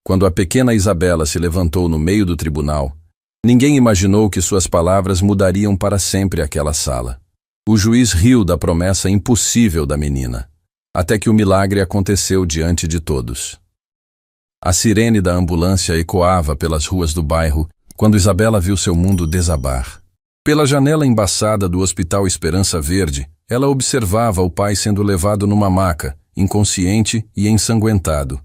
Quando a pequena Isabela se levantou no meio do tribunal, ninguém imaginou que suas palavras mudariam para sempre aquela sala. O juiz riu da promessa impossível da menina, até que o milagre aconteceu diante de todos. A sirene da ambulância ecoava pelas ruas do bairro quando Isabela viu seu mundo desabar. Pela janela embaçada do Hospital Esperança Verde, ela observava o pai sendo levado numa maca, inconsciente e ensanguentado.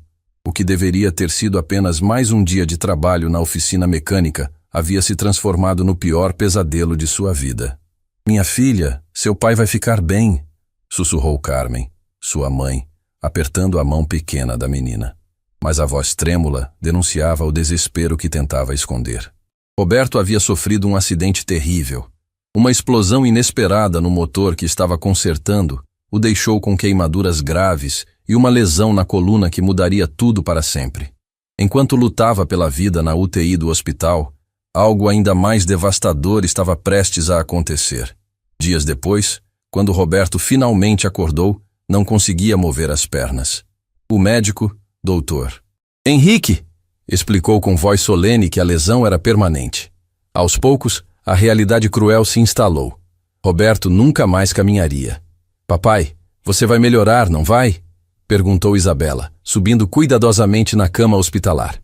O que deveria ter sido apenas mais um dia de trabalho na oficina mecânica havia se transformado no pior pesadelo de sua vida. "Minha filha, seu pai vai ficar bem", sussurrou Carmen, sua mãe, apertando a mão pequena da menina. Mas a voz trêmula denunciava o desespero que tentava esconder. Roberto havia sofrido um acidente terrível. Uma explosão inesperada no motor que estava consertando o deixou com queimaduras graves e uma lesão na coluna que mudaria tudo para sempre. Enquanto lutava pela vida na UTI do hospital, algo ainda mais devastador estava prestes a acontecer. Dias depois, quando Roberto finalmente acordou, não conseguia mover as pernas. O médico, doutor Henrique, explicou com voz solene que a lesão era permanente. Aos poucos, a realidade cruel se instalou. Roberto nunca mais caminharia. "Papai, você vai melhorar, não vai?" perguntou Isabela, subindo cuidadosamente na cama hospitalar.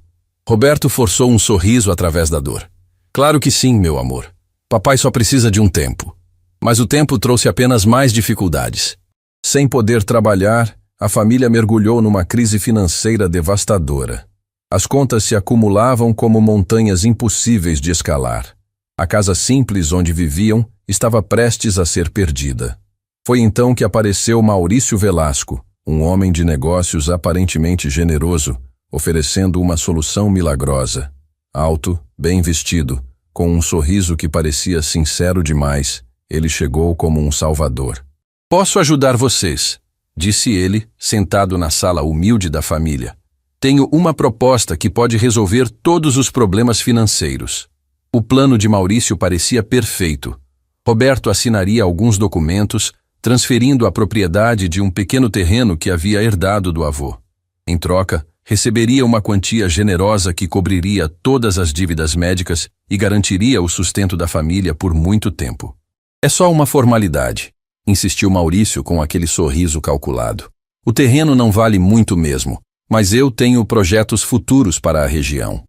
Roberto forçou um sorriso através da dor. "Claro que sim, meu amor. Papai só precisa de um tempo." Mas o tempo trouxe apenas mais dificuldades. Sem poder trabalhar, a família mergulhou numa crise financeira devastadora. As contas se acumulavam como montanhas impossíveis de escalar. A casa simples onde viviam estava prestes a ser perdida. Foi então que apareceu Maurício Velasco, um homem de negócios aparentemente generoso, oferecendo uma solução milagrosa. Alto, bem vestido, com um sorriso que parecia sincero demais, ele chegou como um salvador. "Posso ajudar vocês", disse ele, sentado na sala humilde da família. "Tenho uma proposta que pode resolver todos os problemas financeiros." O plano de Maurício parecia perfeito. Roberto assinaria alguns documentos, transferindo a propriedade de um pequeno terreno que havia herdado do avô. Em troca, receberia uma quantia generosa que cobriria todas as dívidas médicas e garantiria o sustento da família por muito tempo. "É só uma formalidade", insistiu Maurício com aquele sorriso calculado. "O terreno não vale muito mesmo, mas eu tenho projetos futuros para a região."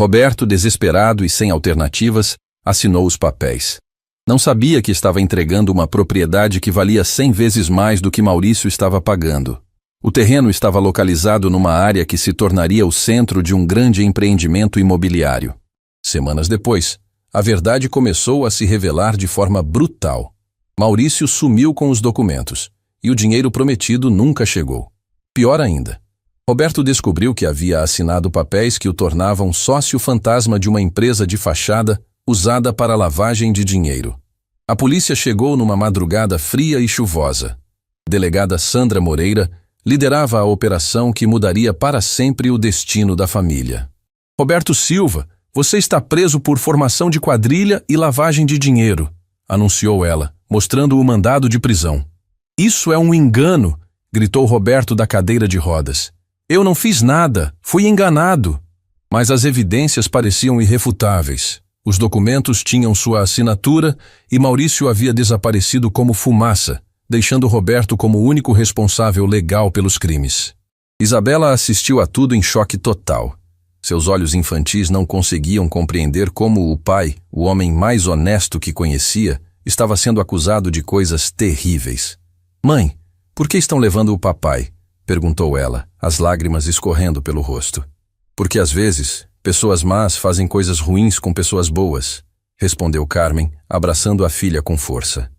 Roberto, desesperado e sem alternativas, assinou os papéis. Não sabia que estava entregando uma propriedade que valia 100 vezes mais do que Maurício estava pagando. O terreno estava localizado numa área que se tornaria o centro de um grande empreendimento imobiliário. Semanas depois, a verdade começou a se revelar de forma brutal. Maurício sumiu com os documentos, e o dinheiro prometido nunca chegou. Pior ainda, Roberto descobriu que havia assinado papéis que o tornavam sócio fantasma de uma empresa de fachada usada para lavagem de dinheiro. A polícia chegou numa madrugada fria e chuvosa. Delegada Sandra Moreira liderava a operação que mudaria para sempre o destino da família. "Roberto Silva, você está preso por formação de quadrilha e lavagem de dinheiro", anunciou ela, mostrando o mandado de prisão. "Isso é um engano", gritou Roberto da cadeira de rodas. "Eu não fiz nada, fui enganado." Mas as evidências pareciam irrefutáveis. Os documentos tinham sua assinatura e Maurício havia desaparecido como fumaça, deixando Roberto como o único responsável legal pelos crimes. Isabela assistiu a tudo em choque total. Seus olhos infantis não conseguiam compreender como o pai, o homem mais honesto que conhecia, estava sendo acusado de coisas terríveis. "Mãe, por que estão levando o papai?", perguntou ela, as lágrimas escorrendo pelo rosto. "Porque às vezes, pessoas más fazem coisas ruins com pessoas boas", respondeu Carmen, abraçando a filha com força.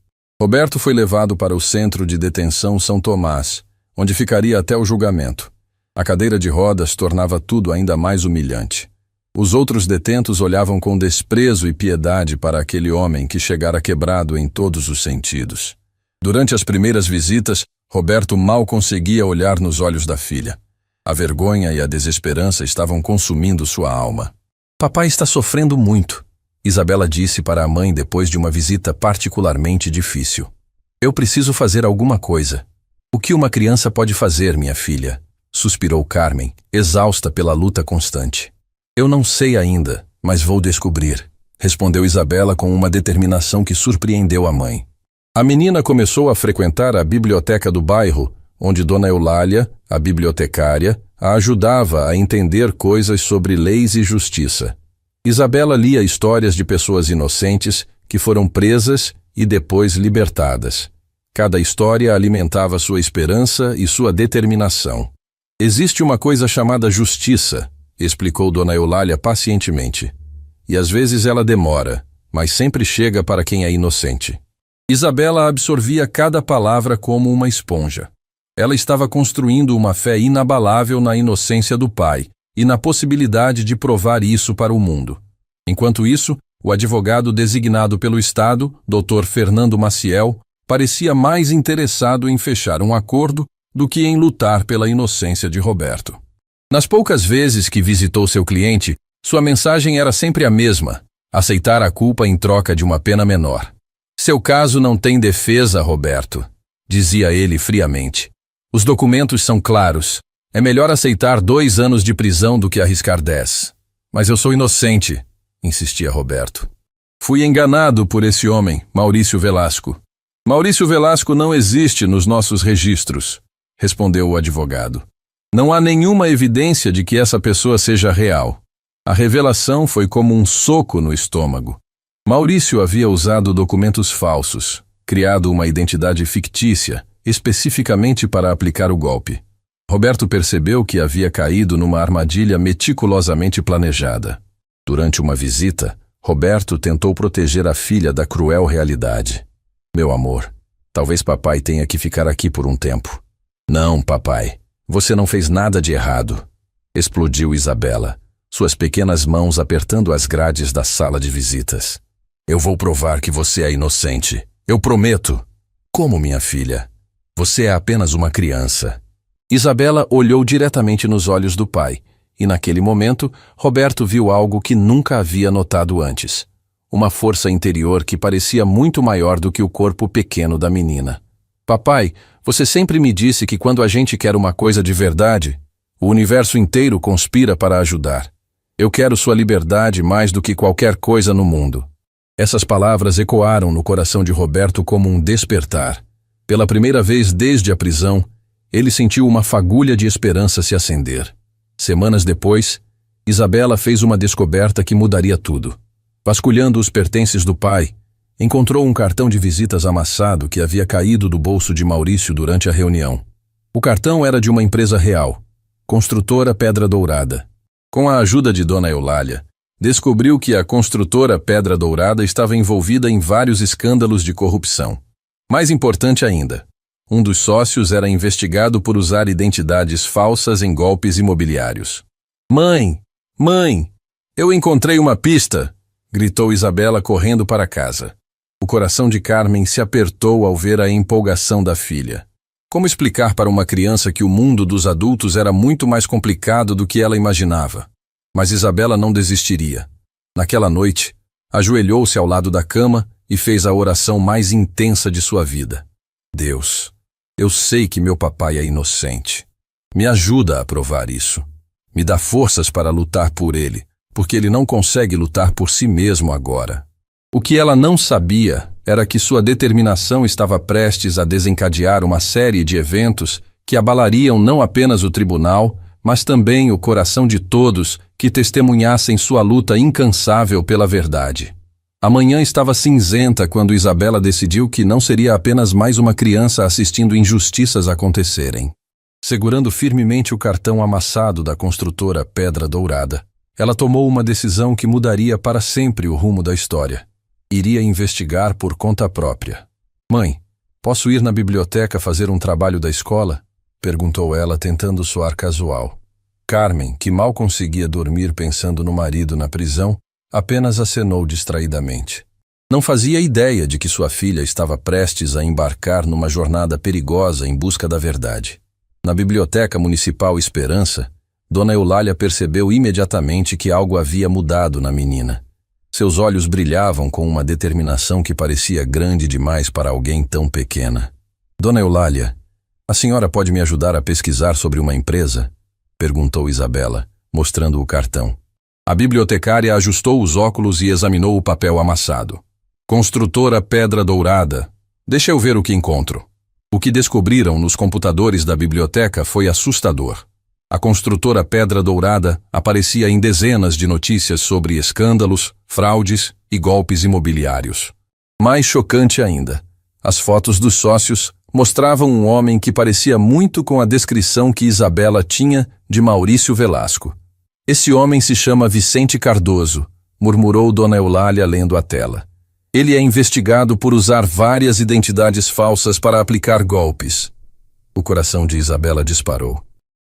Roberto foi levado para o Centro de Detenção São Tomás, onde ficaria até o julgamento. A cadeira de rodas tornava tudo ainda mais humilhante. Os outros detentos olhavam com desprezo e piedade para aquele homem que chegara quebrado em todos os sentidos. Durante as primeiras visitas, Roberto mal conseguia olhar nos olhos da filha. A vergonha e a desesperança estavam consumindo sua alma. "Papai está sofrendo muito", Isabela disse para a mãe depois de uma visita particularmente difícil. "Eu preciso fazer alguma coisa." "O que uma criança pode fazer, minha filha?", suspirou Carmen, exausta pela luta constante. Eu não sei ainda, mas vou descobrir, respondeu Isabela com uma determinação que surpreendeu a mãe. A menina começou a frequentar a biblioteca do bairro, onde Dona Eulália, a bibliotecária, a ajudava a entender coisas sobre leis e justiça. Isabela lia histórias de pessoas inocentes que foram presas e depois libertadas. Cada história alimentava sua esperança e sua determinação. Existe uma coisa chamada justiça, explicou Dona Eulália pacientemente. E às vezes ela demora, mas sempre chega para quem é inocente. Isabela absorvia cada palavra como uma esponja. Ela estava construindo uma fé inabalável na inocência do pai e na possibilidade de provar isso para o mundo. Enquanto isso, o advogado designado pelo Estado, Dr. Fernando Maciel, parecia mais interessado em fechar um acordo do que em lutar pela inocência de Roberto. Nas poucas vezes que visitou seu cliente, sua mensagem era sempre a mesma: aceitar a culpa em troca de uma pena menor. Seu caso não tem defesa, Roberto, dizia ele friamente. Os documentos são claros. É melhor aceitar 2 anos de prisão do que arriscar 10. Mas eu sou inocente, insistia Roberto. Fui enganado por esse homem, Maurício Velasco. Maurício Velasco não existe nos nossos registros, respondeu o advogado. Não há nenhuma evidência de que essa pessoa seja real. A revelação foi como um soco no estômago. Maurício havia usado documentos falsos, criado uma identidade fictícia, especificamente para aplicar o golpe. Roberto percebeu que havia caído numa armadilha meticulosamente planejada. Durante uma visita, Roberto tentou proteger a filha da cruel realidade. Meu amor, talvez papai tenha que ficar aqui por um tempo. Não, papai, você não fez nada de errado, explodiu Isabela, suas pequenas mãos apertando as grades da sala de visitas. Eu vou provar que você é inocente. Eu prometo. Como, minha filha? Você é apenas uma criança. Isabela olhou diretamente nos olhos do pai, e naquele momento, Roberto viu algo que nunca havia notado antes. Uma força interior que parecia muito maior do que o corpo pequeno da menina. Papai, você sempre me disse que quando a gente quer uma coisa de verdade, o universo inteiro conspira para ajudar. Eu quero sua liberdade mais do que qualquer coisa no mundo. Essas palavras ecoaram no coração de Roberto como um despertar. Pela primeira vez desde a prisão, ele sentiu uma fagulha de esperança se acender. Semanas depois, Isabela fez uma descoberta que mudaria tudo. Vasculhando os pertences do pai, encontrou um cartão de visitas amassado que havia caído do bolso de Maurício durante a reunião. O cartão era de uma empresa real, Construtora Pedra Dourada. Com a ajuda de Dona Eulália, descobriu que a Construtora Pedra Dourada estava envolvida em vários escândalos de corrupção. Mais importante ainda, um dos sócios era investigado por usar identidades falsas em golpes imobiliários. Mãe! Mãe! Eu encontrei uma pista! Gritou Isabela correndo para casa. O coração de Carmen se apertou ao ver a empolgação da filha. Como explicar para uma criança que o mundo dos adultos era muito mais complicado do que ela imaginava? Mas Isabela não desistiria. Naquela noite, ajoelhou-se ao lado da cama e fez a oração mais intensa de sua vida. Deus, eu sei que meu papai é inocente. Me ajuda a provar isso. Me dá forças para lutar por ele, porque ele não consegue lutar por si mesmo agora. O que ela não sabia era que sua determinação estava prestes a desencadear uma série de eventos que abalariam não apenas o tribunal, mas também o coração de todos que testemunhassem sua luta incansável pela verdade. A manhã estava cinzenta quando Isabela decidiu que não seria apenas mais uma criança assistindo injustiças acontecerem. Segurando firmemente o cartão amassado da Construtora Pedra Dourada, ela tomou uma decisão que mudaria para sempre o rumo da história. Iria investigar por conta própria. Mãe, posso ir na biblioteca fazer um trabalho da escola? Perguntou ela, tentando soar casual. Carmen, que mal conseguia dormir pensando no marido na prisão, apenas acenou distraidamente. Não fazia ideia de que sua filha estava prestes a embarcar numa jornada perigosa em busca da verdade. Na Biblioteca Municipal Esperança, Dona Eulália percebeu imediatamente que algo havia mudado na menina. Seus olhos brilhavam com uma determinação que parecia grande demais para alguém tão pequena. Dona Eulália, A senhora pode me ajudar a pesquisar sobre uma empresa? Perguntou Isabela, mostrando o cartão. A bibliotecária ajustou os óculos e examinou o papel amassado. Construtora Pedra Dourada. Deixa eu ver o que encontro. O que descobriram nos computadores da biblioteca foi assustador. A construtora Pedra Dourada aparecia em dezenas de notícias sobre escândalos, fraudes e golpes imobiliários. Mais chocante ainda, as fotos dos sócios mostravam um homem que parecia muito com a descrição que Isabela tinha de Maurício Velasco. Esse homem se chama Vicente Cardoso, murmurou Dona Eulália lendo a tela. Ele é investigado por usar várias identidades falsas para aplicar golpes. O coração de Isabela disparou.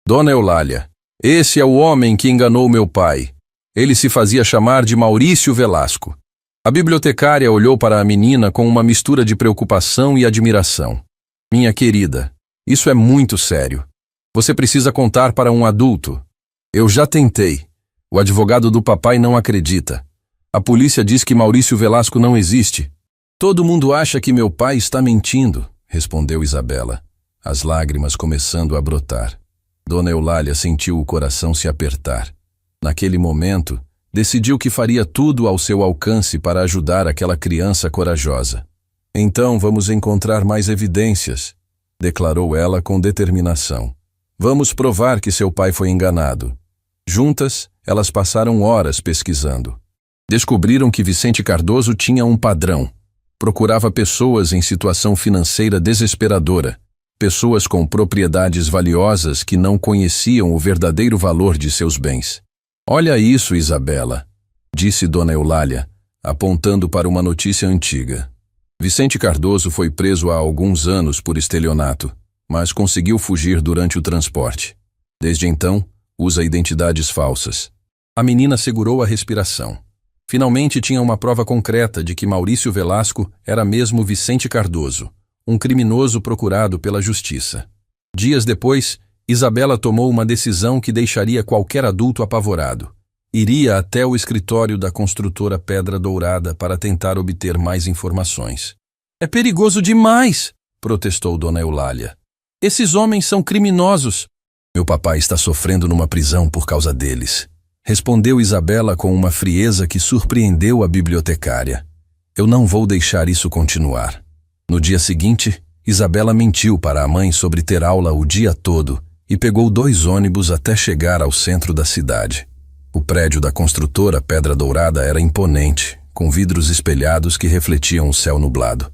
Dona Eulália, esse é o homem que enganou meu pai. Ele se fazia chamar de Maurício Velasco. A bibliotecária olhou para a menina com uma mistura de preocupação e admiração. Minha querida, isso é muito sério. Você precisa contar para um adulto. Eu já tentei. O advogado do papai não acredita. A polícia diz que Maurício Velasco não existe. Todo mundo acha que meu pai está mentindo, respondeu Isabela, as lágrimas começando a brotar. Dona Eulália sentiu o coração se apertar. Naquele momento, decidiu que faria tudo ao seu alcance para ajudar aquela criança corajosa. Então vamos encontrar mais evidências, declarou ela com determinação. Vamos provar que seu pai foi enganado. Juntas, elas passaram horas pesquisando. Descobriram que Vicente Cardoso tinha um padrão. Procurava pessoas em situação financeira desesperadora, pessoas com propriedades valiosas que não conheciam o verdadeiro valor de seus bens. Olha isso, Isabela, disse Dona Eulália, apontando para uma notícia antiga. Vicente Cardoso foi preso há alguns anos por estelionato, mas conseguiu fugir durante o transporte. Desde então, usa identidades falsas. A menina segurou a respiração. Finalmente tinha uma prova concreta de que Maurício Velasco era mesmo Vicente Cardoso, um criminoso procurado pela justiça. Dias depois, Isabela tomou uma decisão que deixaria qualquer adulto apavorado. Iria até o escritório da construtora Pedra Dourada para tentar obter mais informações. É perigoso demais, protestou Dona Eulália. Esses homens são criminosos. Meu papai está sofrendo numa prisão por causa deles, respondeu Isabela com uma frieza que surpreendeu a bibliotecária. Eu não vou deixar isso continuar. No dia seguinte, Isabela mentiu para a mãe sobre ter aula o dia todo e pegou 2 ônibus até chegar ao centro da cidade. O prédio da construtora Pedra Dourada era imponente, com vidros espelhados que refletiam o céu nublado.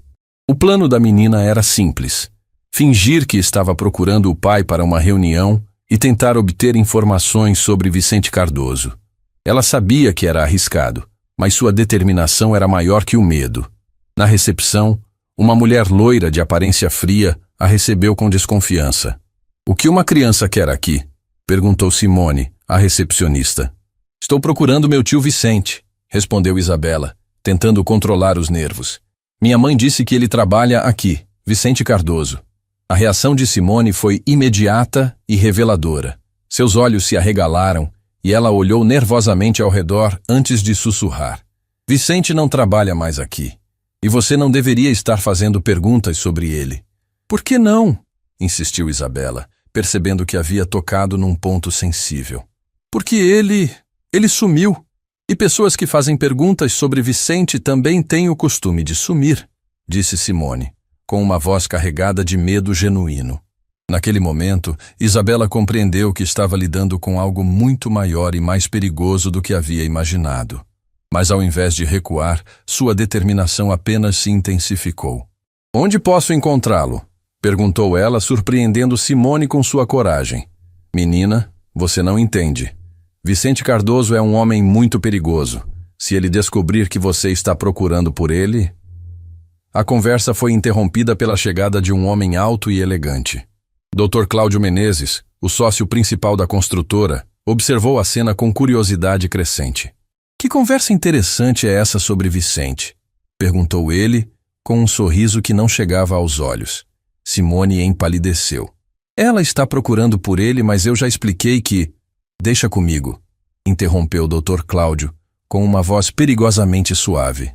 O plano da menina era simples: fingir que estava procurando o pai para uma reunião e tentar obter informações sobre Vicente Cardoso. Ela sabia que era arriscado, mas sua determinação era maior que o medo. Na recepção, uma mulher loira de aparência fria a recebeu com desconfiança. O que uma criança quer aqui? Perguntou Simone, a recepcionista. Estou procurando meu tio Vicente, respondeu Isabela, tentando controlar os nervos. Minha mãe disse que ele trabalha aqui, Vicente Cardoso. A reação de Simone foi imediata e reveladora. Seus olhos se arregalaram e ela olhou nervosamente ao redor antes de sussurrar. Vicente não trabalha mais aqui. E você não deveria estar fazendo perguntas sobre ele. Por que não? Insistiu Isabela, percebendo que havia tocado num ponto sensível. Porque ele sumiu. E pessoas que fazem perguntas sobre Vicente também têm o costume de sumir, disse Simone, com uma voz carregada de medo genuíno. Naquele momento, Isabela compreendeu que estava lidando com algo muito maior e mais perigoso do que havia imaginado. Mas ao invés de recuar, sua determinação apenas se intensificou. Onde posso encontrá-lo? Perguntou ela, surpreendendo Simone com sua coragem. Menina, você não entende. Vicente Cardoso é um homem muito perigoso. Se ele descobrir que você está procurando por ele... A conversa foi interrompida pela chegada de um homem alto e elegante. Dr. Cláudio Menezes, o sócio principal da construtora, observou a cena com curiosidade crescente. Que conversa interessante é essa sobre Vicente? Perguntou ele, com um sorriso que não chegava aos olhos. Simone empalideceu. Ela está procurando por ele, mas eu já expliquei que... Deixa comigo, interrompeu o Dr. Cláudio, com uma voz perigosamente suave.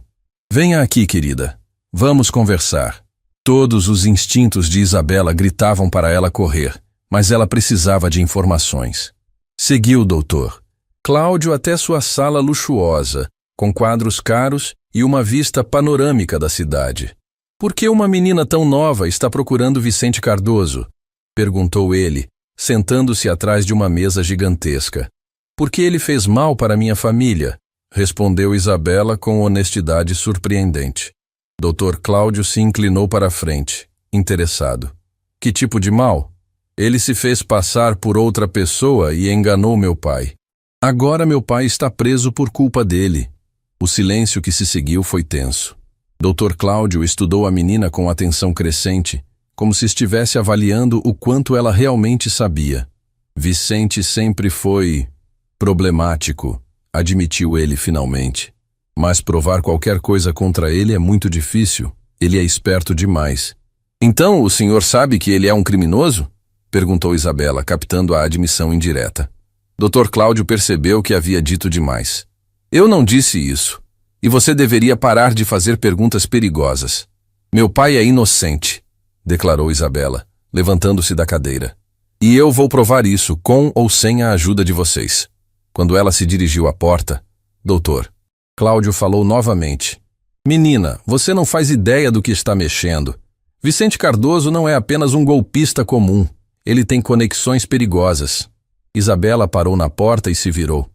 Venha aqui, querida. Vamos conversar. Todos os instintos de Isabela gritavam para ela correr, mas ela precisava de informações. Seguiu o doutor Cláudio até sua sala luxuosa, com quadros caros e uma vista panorâmica da cidade. Por que uma menina tão nova está procurando Vicente Cardoso? Perguntou ele, sentando-se atrás de uma mesa gigantesca. Por que ele fez mal para minha família? Respondeu Isabela com honestidade surpreendente. Dr. Cláudio se inclinou para a frente, interessado. Que tipo de mal? Ele se fez passar por outra pessoa e enganou meu pai. Agora meu pai está preso por culpa dele. O silêncio que se seguiu foi tenso. Dr. Cláudio estudou a menina com atenção crescente, como se estivesse avaliando o quanto ela realmente sabia. Vicente sempre foi problemático, admitiu ele finalmente. Mas provar qualquer coisa contra ele é muito difícil. Ele é esperto demais. Então o senhor sabe que ele é um criminoso? Perguntou Isabela, captando a admissão indireta. Dr. Cláudio percebeu que havia dito demais. Eu não disse isso. E você deveria parar de fazer perguntas perigosas. Meu pai é inocente, declarou Isabela, levantando-se da cadeira. E eu vou provar isso, com ou sem a ajuda de vocês. Quando ela se dirigiu à porta, doutor Cláudio falou novamente. Menina, você não faz ideia do que está mexendo. Vicente Cardoso não é apenas um golpista comum. Ele tem conexões perigosas. Isabela parou na porta e se virou.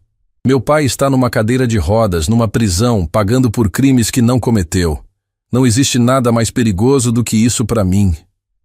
Meu pai está numa cadeira de rodas, numa prisão, pagando por crimes que não cometeu. Não existe nada mais perigoso do que isso para mim.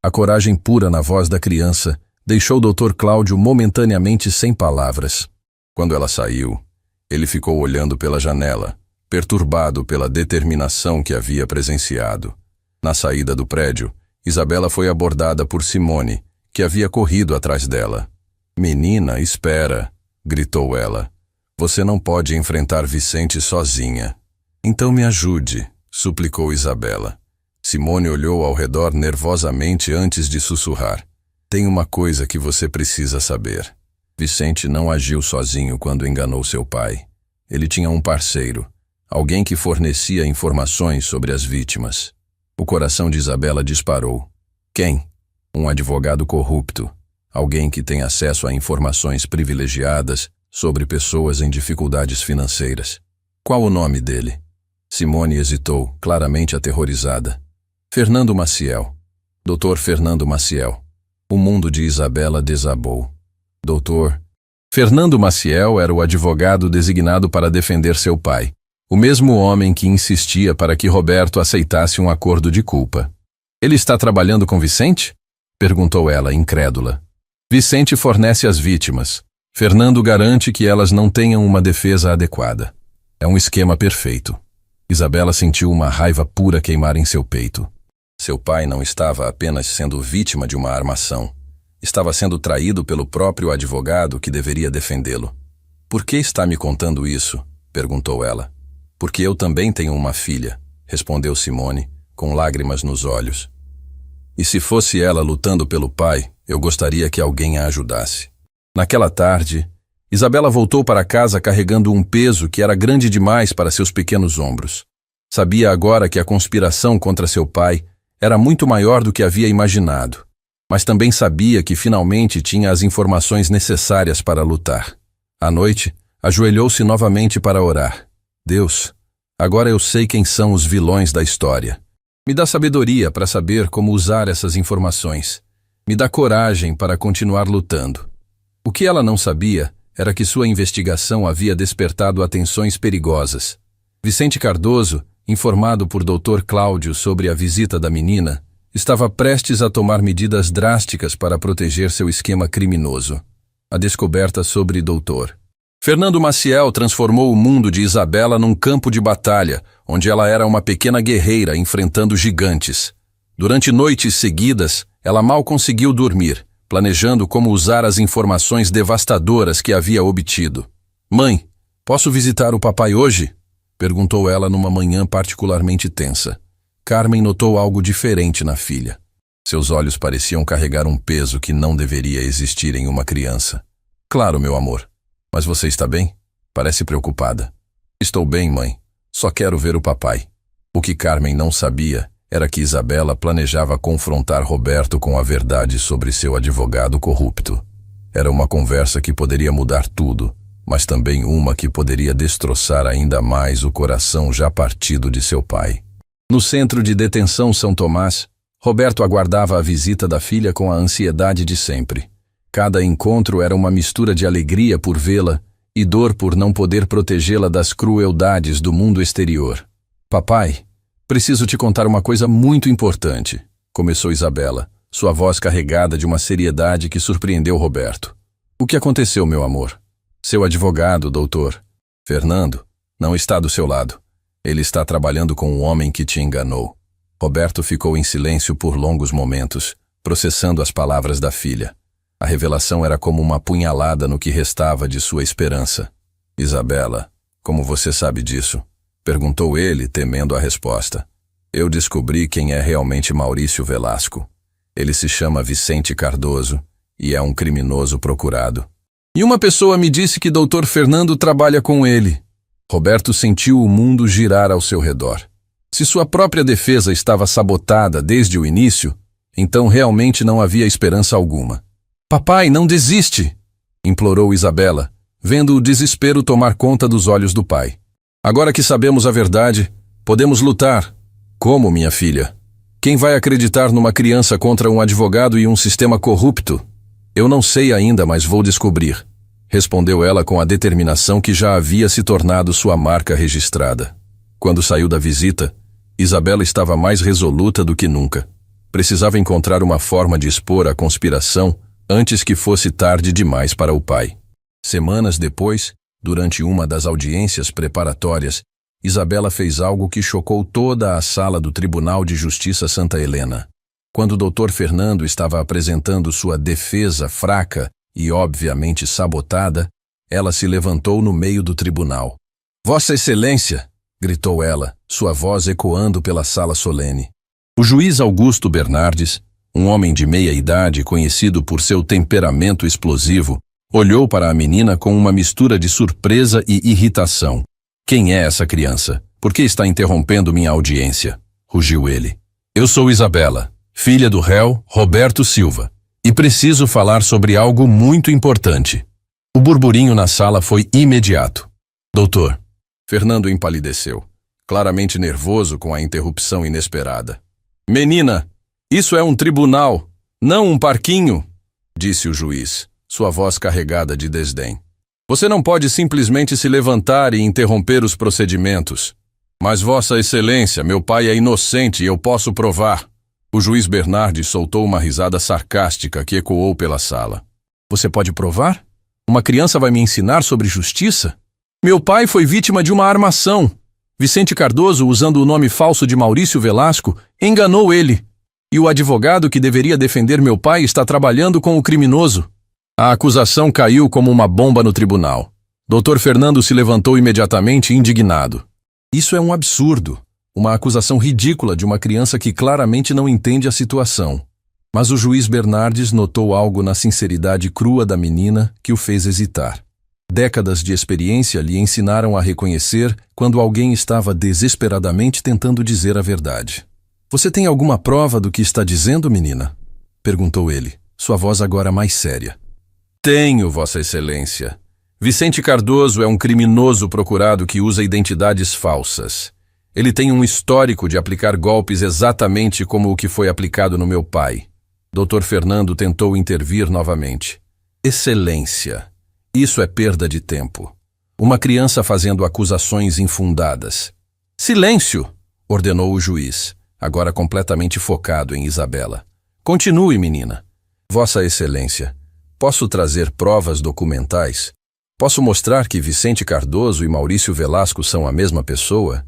A coragem pura na voz da criança deixou o Dr. Cláudio momentaneamente sem palavras. Quando ela saiu, ele ficou olhando pela janela, perturbado pela determinação que havia presenciado. Na saída do prédio, Isabela foi abordada por Simone, que havia corrido atrás dela. Menina, espera, gritou ela. Você não pode enfrentar Vicente sozinha. Então me ajude, suplicou Isabela. Simone olhou ao redor nervosamente antes de sussurrar. Tem uma coisa que você precisa saber. Vicente não agiu sozinho quando enganou seu pai. Ele tinha um parceiro, alguém que fornecia informações sobre as vítimas. O coração de Isabela disparou. Quem? Um advogado corrupto. Alguém que tem acesso a informações privilegiadas sobre pessoas em dificuldades financeiras. Qual o nome dele? Simone hesitou, claramente aterrorizada. Fernando Maciel. Dr. Fernando Maciel. O mundo de Isabela desabou. Doutor. Fernando Maciel era o advogado designado para defender seu pai, o mesmo homem que insistia para que Roberto aceitasse um acordo de culpa. Ele está trabalhando com Vicente? Perguntou ela, incrédula. Vicente fornece as vítimas. Fernando garante que elas não tenham uma defesa adequada. É um esquema perfeito. Isabela sentiu uma raiva pura queimar em seu peito. Seu pai não estava apenas sendo vítima de uma armação. Estava sendo traído pelo próprio advogado que deveria defendê-lo. Por que está me contando isso? Perguntou ela. Porque eu também tenho uma filha, respondeu Simone, com lágrimas nos olhos. E se fosse ela lutando pelo pai, eu gostaria que alguém a ajudasse. Naquela tarde, Isabela voltou para casa carregando um peso que era grande demais para seus pequenos ombros. Sabia agora que a conspiração contra seu pai era muito maior do que havia imaginado, mas também sabia que finalmente tinha as informações necessárias para lutar. À noite, ajoelhou-se novamente para orar. Deus, agora eu sei quem são os vilões da história. Me dá sabedoria para saber como usar essas informações. Me dá coragem para continuar lutando. O que ela não sabia era que sua investigação havia despertado atenções perigosas. Vicente Cardoso, informado por Dr. Cláudio sobre a visita da menina, estava prestes a tomar medidas drásticas para proteger seu esquema criminoso. A descoberta sobre Dr. Fernando Maciel transformou o mundo de Isabela num campo de batalha, onde ela era uma pequena guerreira enfrentando gigantes. Durante noites seguidas, ela mal conseguiu dormir, planejando como usar as informações devastadoras que havia obtido. Mãe, posso visitar o papai hoje? Perguntou ela numa manhã particularmente tensa. Carmen notou algo diferente na filha. Seus olhos pareciam carregar um peso que não deveria existir em uma criança. Claro, meu amor. Mas você está bem? Parece preocupada. Estou bem, mãe. Só quero ver o papai. O que Carmen não sabia era que Isabela planejava confrontar Roberto com a verdade sobre seu advogado corrupto. Era uma conversa que poderia mudar tudo, mas também uma que poderia destroçar ainda mais o coração já partido de seu pai. No centro de detenção São Tomás, Roberto aguardava a visita da filha com a ansiedade de sempre. Cada encontro era uma mistura de alegria por vê-la e dor por não poder protegê-la das crueldades do mundo exterior. Papai, preciso te contar uma coisa muito importante, começou Isabela, sua voz carregada de uma seriedade que surpreendeu Roberto. O que aconteceu, meu amor? Seu advogado, doutor Fernando, não está do seu lado. Ele está trabalhando com um homem que te enganou. Roberto ficou em silêncio por longos momentos, processando as palavras da filha. A revelação era como uma punhalada no que restava de sua esperança. Isabela, como você sabe disso? Perguntou ele, temendo a resposta. Eu descobri quem é realmente Maurício Velasco. Ele se chama Vicente Cardoso e é um criminoso procurado. E uma pessoa me disse que Dr. Fernando trabalha com ele. Roberto sentiu o mundo girar ao seu redor. Se sua própria defesa estava sabotada desde o início, então realmente não havia esperança alguma. Papai, não desiste! Implorou Isabela, vendo o desespero tomar conta dos olhos do pai. Agora que sabemos a verdade, podemos lutar. Como, minha filha? Quem vai acreditar numa criança contra um advogado e um sistema corrupto? Eu não sei ainda, mas vou descobrir, respondeu ela com a determinação que já havia se tornado sua marca registrada. Quando saiu da visita, Isabela estava mais resoluta do que nunca. Precisava encontrar uma forma de expor a conspiração antes que fosse tarde demais para o pai. Semanas depois, durante uma das audiências preparatórias, Isabela fez algo que chocou toda a sala do Tribunal de Justiça Santa Helena. Quando o Dr. Fernando estava apresentando sua defesa fraca e obviamente sabotada, ela se levantou no meio do tribunal. Vossa Excelência! Gritou ela, sua voz ecoando pela sala solene. O juiz Augusto Bernardes, um homem de meia idade conhecido por seu temperamento explosivo, olhou para a menina com uma mistura de surpresa e irritação. Quem é essa criança? Por que está interrompendo minha audiência? Rugiu ele. Eu sou Isabela, filha do réu Roberto Silva, e preciso falar sobre algo muito importante. O burburinho na sala foi imediato. Doutor. Fernando empalideceu, claramente nervoso com a interrupção inesperada. Menina, isso é um tribunal, não um parquinho, disse o juiz, sua voz carregada de desdém. Você não pode simplesmente se levantar e interromper os procedimentos. Mas Vossa Excelência, meu pai é inocente e eu posso provar. O juiz Bernardes soltou uma risada sarcástica que ecoou pela sala. Você pode provar? Uma criança vai me ensinar sobre justiça? Meu pai foi vítima de uma armação. Vicente Cardoso, usando o nome falso de Maurício Velasco, enganou ele. E o advogado que deveria defender meu pai está trabalhando com o criminoso. A acusação caiu como uma bomba no tribunal. Dr. Fernando se levantou imediatamente indignado. Isso é um absurdo. Uma acusação ridícula de uma criança que claramente não entende a situação. Mas o juiz Bernardes notou algo na sinceridade crua da menina que o fez hesitar. Décadas de experiência lhe ensinaram a reconhecer quando alguém estava desesperadamente tentando dizer a verdade. Você tem alguma prova do que está dizendo, menina? Perguntou ele, sua voz agora mais séria. Tenho, Vossa Excelência. Vicente Cardoso é um criminoso procurado que usa identidades falsas. Ele tem um histórico de aplicar golpes exatamente como o que foi aplicado no meu pai. Dr. Fernando tentou intervir novamente. Excelência, isso é perda de tempo. Uma criança fazendo acusações infundadas. Silêncio, ordenou o juiz, agora completamente focado em Isabela. Continue, menina. Vossa Excelência, posso trazer provas documentais? Posso mostrar que Vicente Cardoso e Maurício Velasco são a mesma pessoa?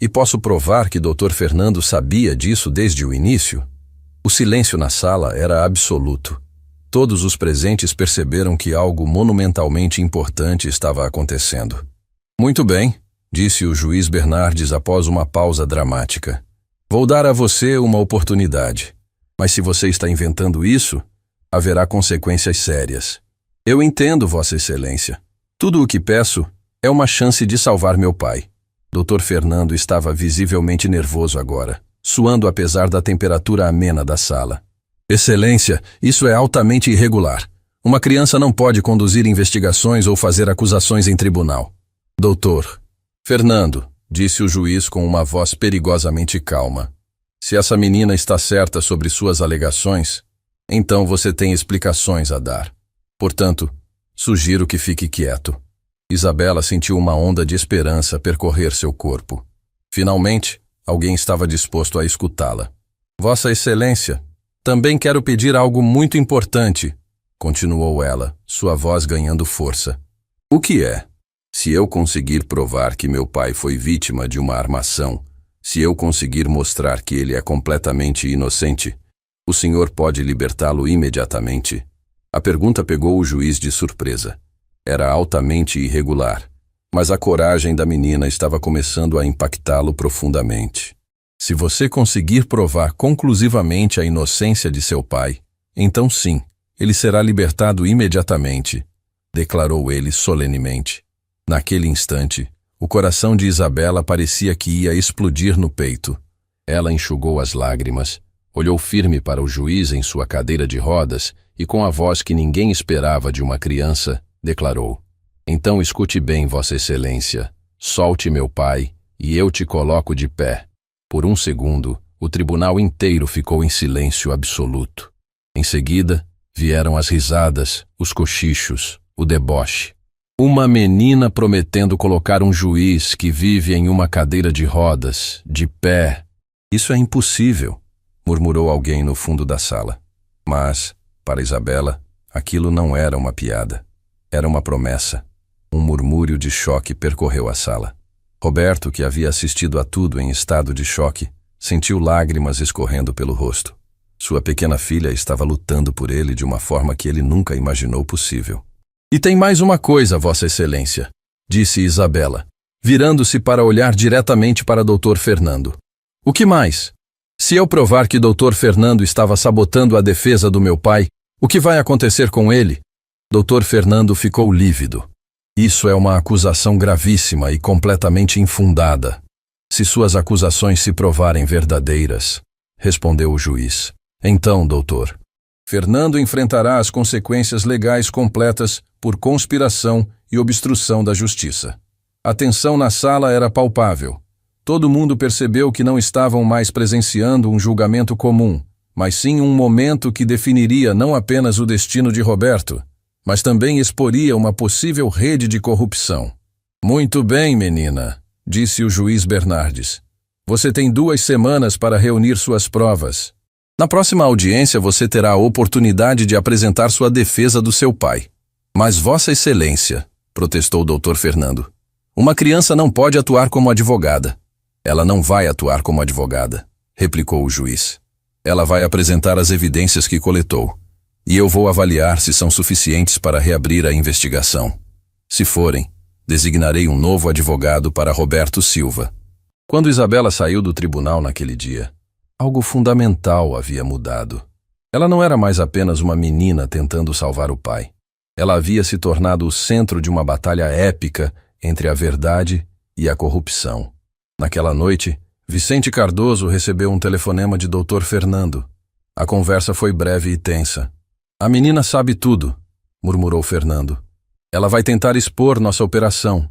E posso provar que Dr. Fernando sabia disso desde o início? O silêncio na sala era absoluto. Todos os presentes perceberam que algo monumentalmente importante estava acontecendo. Muito bem, disse o juiz Bernardes após uma pausa dramática. Vou dar a você uma oportunidade. Mas se você está inventando isso, haverá consequências sérias. Eu entendo, Vossa Excelência. Tudo o que peço é uma chance de salvar meu pai. Dr. Fernando estava visivelmente nervoso agora. suando apesar da temperatura amena da sala. Excelência, isso é altamente irregular. Uma criança não pode conduzir investigações ou fazer acusações em tribunal. Doutor Fernando, disse o juiz com uma voz perigosamente calma. Se essa menina está certa sobre suas alegações, então você tem explicações a dar. Portanto, sugiro que fique quieto. Isabela sentiu uma onda de esperança percorrer seu corpo. Finalmente, alguém estava disposto a escutá-la. Vossa Excelência, também quero pedir algo muito importante, continuou ela, sua voz ganhando força. O que é? Se eu conseguir provar que meu pai foi vítima de uma armação, se eu conseguir mostrar que ele é completamente inocente, o senhor pode libertá-lo imediatamente? A pergunta pegou o juiz de surpresa. Era altamente irregular, mas a coragem da menina estava começando a impactá-lo profundamente. Se você conseguir provar conclusivamente a inocência de seu pai, então sim, ele será libertado imediatamente, declarou ele solenemente. Naquele instante, o coração de Isabela parecia que ia explodir no peito. Ela enxugou as lágrimas, olhou firme para o juiz em sua cadeira de rodas e com a voz que ninguém esperava de uma criança, declarou: Então escute bem, Vossa Excelência, solte meu pai e eu te coloco de pé. Por um segundo, o tribunal inteiro ficou em silêncio absoluto. Em seguida, vieram as risadas, os cochichos, o deboche. Uma menina prometendo colocar um juiz que vive em uma cadeira de rodas, de pé. Isso é impossível, murmurou alguém no fundo da sala. Mas, para Isabela, aquilo não era uma piada. Era uma promessa. Um murmúrio de choque percorreu a sala. Roberto, que havia assistido a tudo em estado de choque, sentiu lágrimas escorrendo pelo rosto. Sua pequena filha estava lutando por ele de uma forma que ele nunca imaginou possível. E tem mais uma coisa, Vossa Excelência, disse Isabela, virando-se para olhar diretamente para Dr. Fernando. O que mais? Se eu provar que Dr. Fernando estava sabotando a defesa do meu pai, o que vai acontecer com ele? Dr. Fernando ficou lívido. Isso é uma acusação gravíssima e completamente infundada. Se suas acusações se provarem verdadeiras, respondeu o juiz, então, doutor, Fernando enfrentará as consequências legais completas por conspiração e obstrução da justiça. A tensão na sala era palpável. Todo mundo percebeu que não estavam mais presenciando um julgamento comum, mas sim um momento que definiria não apenas o destino de Roberto, mas também exporia uma possível rede de corrupção. Muito bem, menina, disse o juiz Bernardes. Você tem 2 semanas para reunir suas provas. Na próxima audiência você terá a oportunidade de apresentar sua defesa do seu pai. Mas Vossa Excelência, protestou o Dr. Fernando, uma criança não pode atuar como advogada. Ela não vai atuar como advogada, replicou o juiz. Ela vai apresentar as evidências que coletou, e eu vou avaliar se são suficientes para reabrir a investigação. Se forem, designarei um novo advogado para Roberto Silva. Quando Isabela saiu do tribunal naquele dia, algo fundamental havia mudado. Ela não era mais apenas uma menina tentando salvar o pai. Ela havia se tornado o centro de uma batalha épica entre a verdade e a corrupção. Naquela noite, Vicente Cardoso recebeu um telefonema de Dr. Fernando. A conversa foi breve e tensa. A menina sabe tudo, murmurou Fernando. Ela vai tentar expor nossa operação.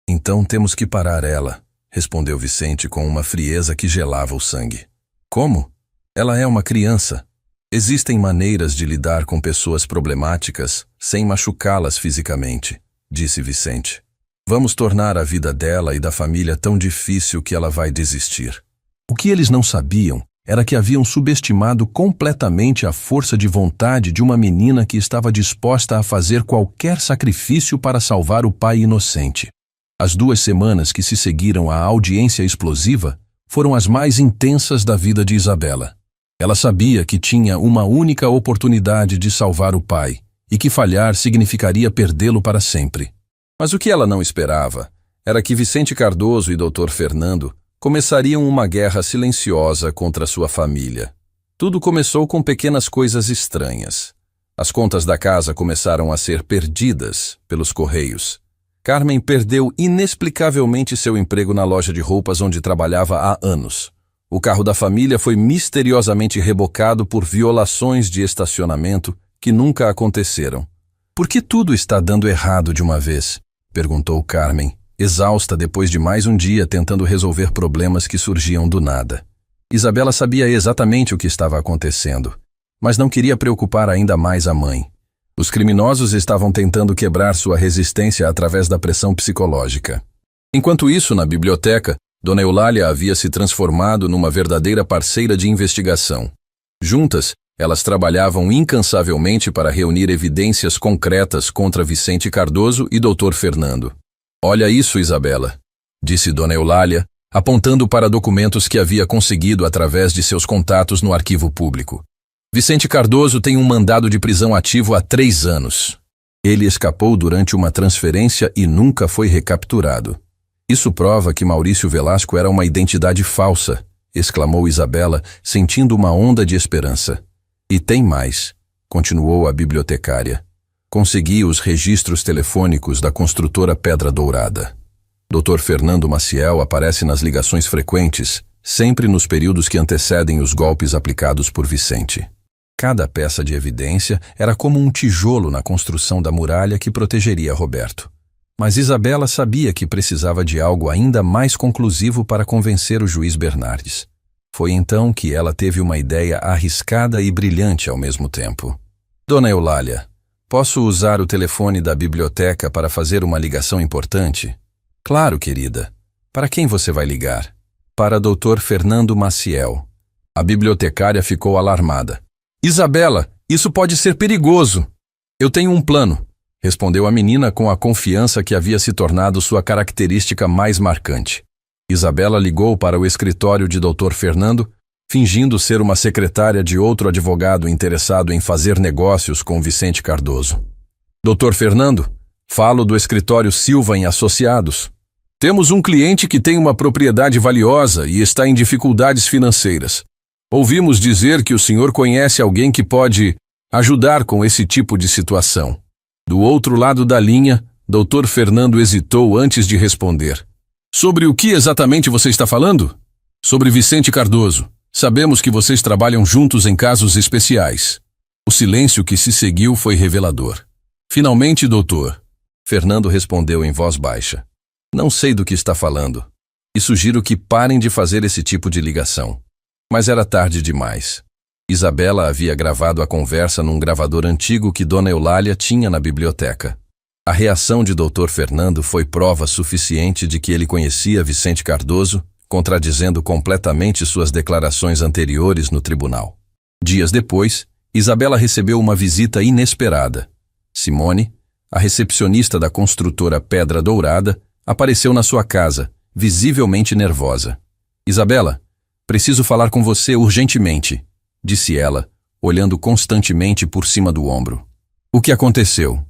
Então temos que parar ela, respondeu Vicente com uma frieza que gelava o sangue. Como? Ela é uma criança. Existem maneiras de lidar com pessoas problemáticas sem machucá-las fisicamente, disse Vicente. Vamos tornar a vida dela e da família tão difícil que ela vai desistir. O que eles não sabiam era que haviam subestimado completamente a força de vontade de uma menina que estava disposta a fazer qualquer sacrifício para salvar o pai inocente. As 2 semanas que se seguiram à audiência explosiva foram as mais intensas da vida de Isabela. Ela sabia que tinha uma única oportunidade de salvar o pai, e que falhar significaria perdê-lo para sempre. Mas o que ela não esperava era que Vicente Cardoso e Dr. Fernando começariam uma guerra silenciosa contra sua família. Tudo começou com pequenas coisas estranhas. As contas da casa começaram a ser perdidas pelos correios. Carmen perdeu inexplicavelmente seu emprego na loja de roupas onde trabalhava há anos. O carro da família foi misteriosamente rebocado por violações de estacionamento que nunca aconteceram. Por que tudo está dando errado de uma vez? Perguntou Carmen, exausta depois de mais um dia tentando resolver problemas que surgiam do nada. Isabela sabia exatamente o que estava acontecendo, mas não queria preocupar ainda mais a mãe. Os criminosos estavam tentando quebrar sua resistência através da pressão psicológica. Enquanto isso, na biblioteca, Dona Eulália havia se transformado numa verdadeira parceira de investigação. Juntas, elas trabalhavam incansavelmente para reunir evidências concretas contra Vicente Cardoso e Dr. Fernando. Olha isso, Isabela, disse Dona Eulália, apontando para documentos que havia conseguido através de seus contatos no arquivo público. Vicente Cardoso tem um mandado de prisão ativo há 3 anos. Ele escapou durante uma transferência e nunca foi recapturado. Isso prova que Maurício Velasco era uma identidade falsa, exclamou Isabela, sentindo uma onda de esperança. E tem mais, continuou a bibliotecária. Consegui os registros telefônicos da construtora Pedra Dourada. Dr. Fernando Maciel aparece nas ligações frequentes, sempre nos períodos que antecedem os golpes aplicados por Vicente. Cada peça de evidência era como um tijolo na construção da muralha que protegeria Roberto. Mas Isabela sabia que precisava de algo ainda mais conclusivo para convencer o juiz Bernardes. Foi então que ela teve uma ideia arriscada e brilhante ao mesmo tempo. Dona Eulália, posso usar o telefone da biblioteca para fazer uma ligação importante? Claro, querida. Para quem você vai ligar? Para Dr. Fernando Maciel. A bibliotecária ficou alarmada. Isabela, isso pode ser perigoso. Eu tenho um plano, respondeu a menina com a confiança que havia se tornado sua característica mais marcante. Isabela ligou para o escritório de Dr. Fernando, fingindo ser uma secretária de outro advogado interessado em fazer negócios com Vicente Cardoso. Dr. Fernando, falo do escritório Silva em Associados. Temos um cliente que tem uma propriedade valiosa e está em dificuldades financeiras. Ouvimos dizer que o senhor conhece alguém que pode ajudar com esse tipo de situação. Do outro lado da linha, Dr. Fernando hesitou antes de responder. Sobre o que exatamente você está falando? Sobre Vicente Cardoso. Sabemos que vocês trabalham juntos em casos especiais. O silêncio que se seguiu foi revelador. Finalmente, doutor. Fernando respondeu em voz baixa. Não sei do que está falando. E sugiro que parem de fazer esse tipo de ligação. Mas era tarde demais. Isabela havia gravado a conversa num gravador antigo que Dona Eulália tinha na biblioteca. A reação de Dr. Fernando foi prova suficiente de que ele conhecia Vicente Cardoso, contradizendo completamente suas declarações anteriores no tribunal. Dias depois, Isabela recebeu uma visita inesperada. Simone, a recepcionista da construtora Pedra Dourada, apareceu na sua casa, visivelmente nervosa. Isabela, preciso falar com você urgentemente, disse ela, olhando constantemente por cima do ombro. O que aconteceu?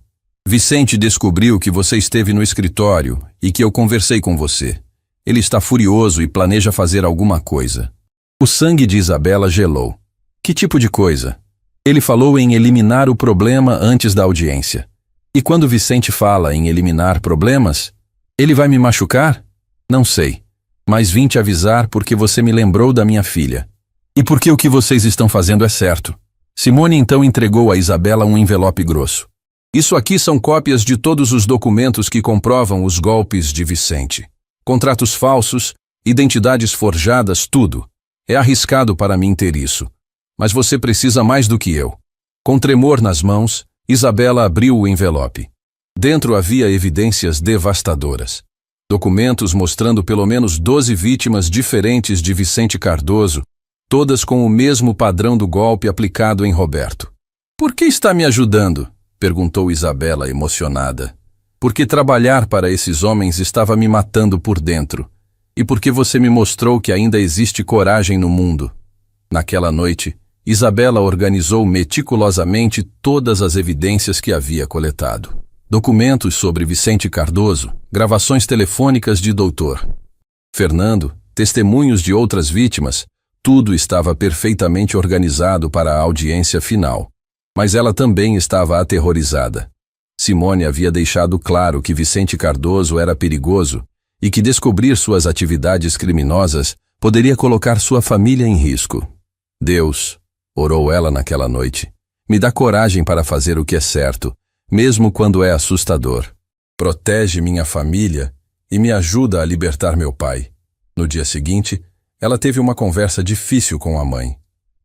Vicente descobriu que você esteve no escritório e que eu conversei com você. Ele está furioso e planeja fazer alguma coisa. O sangue de Isabela gelou. Que tipo de coisa? Ele falou em eliminar o problema antes da audiência. E quando Vicente fala em eliminar problemas, ele vai me machucar? Não sei. Mas vim te avisar porque você me lembrou da minha filha. E porque o que vocês estão fazendo é certo. Simone então entregou a Isabela um envelope grosso. Isso aqui são cópias de todos os documentos que comprovam os golpes de Vicente. Contratos falsos, identidades forjadas, tudo. É arriscado para mim ter isso. Mas você precisa mais do que eu. Com tremor nas mãos, Isabela abriu o envelope. Dentro havia evidências devastadoras. Documentos mostrando pelo menos 12 vítimas diferentes de Vicente Cardoso, todas com o mesmo padrão do golpe aplicado em Roberto. Por que está me ajudando? Perguntou Isabela, emocionada. Porque trabalhar para esses homens estava me matando por dentro. E porque você me mostrou que ainda existe coragem no mundo. Naquela noite, Isabela organizou meticulosamente todas as evidências que havia coletado. Documentos sobre Vicente Cardoso, gravações telefônicas de Dr. Fernando, testemunhos de outras vítimas, tudo estava perfeitamente organizado para a audiência final. Mas ela também estava aterrorizada. Simone havia deixado claro que Vicente Cardoso era perigoso e que descobrir suas atividades criminosas Poderia colocar sua família em risco. Deus, orou ela naquela noite, me dá coragem para fazer o que é certo, mesmo quando é assustador. Protege minha família e me ajuda a libertar meu pai. No dia seguinte, ela teve uma conversa difícil com a mãe.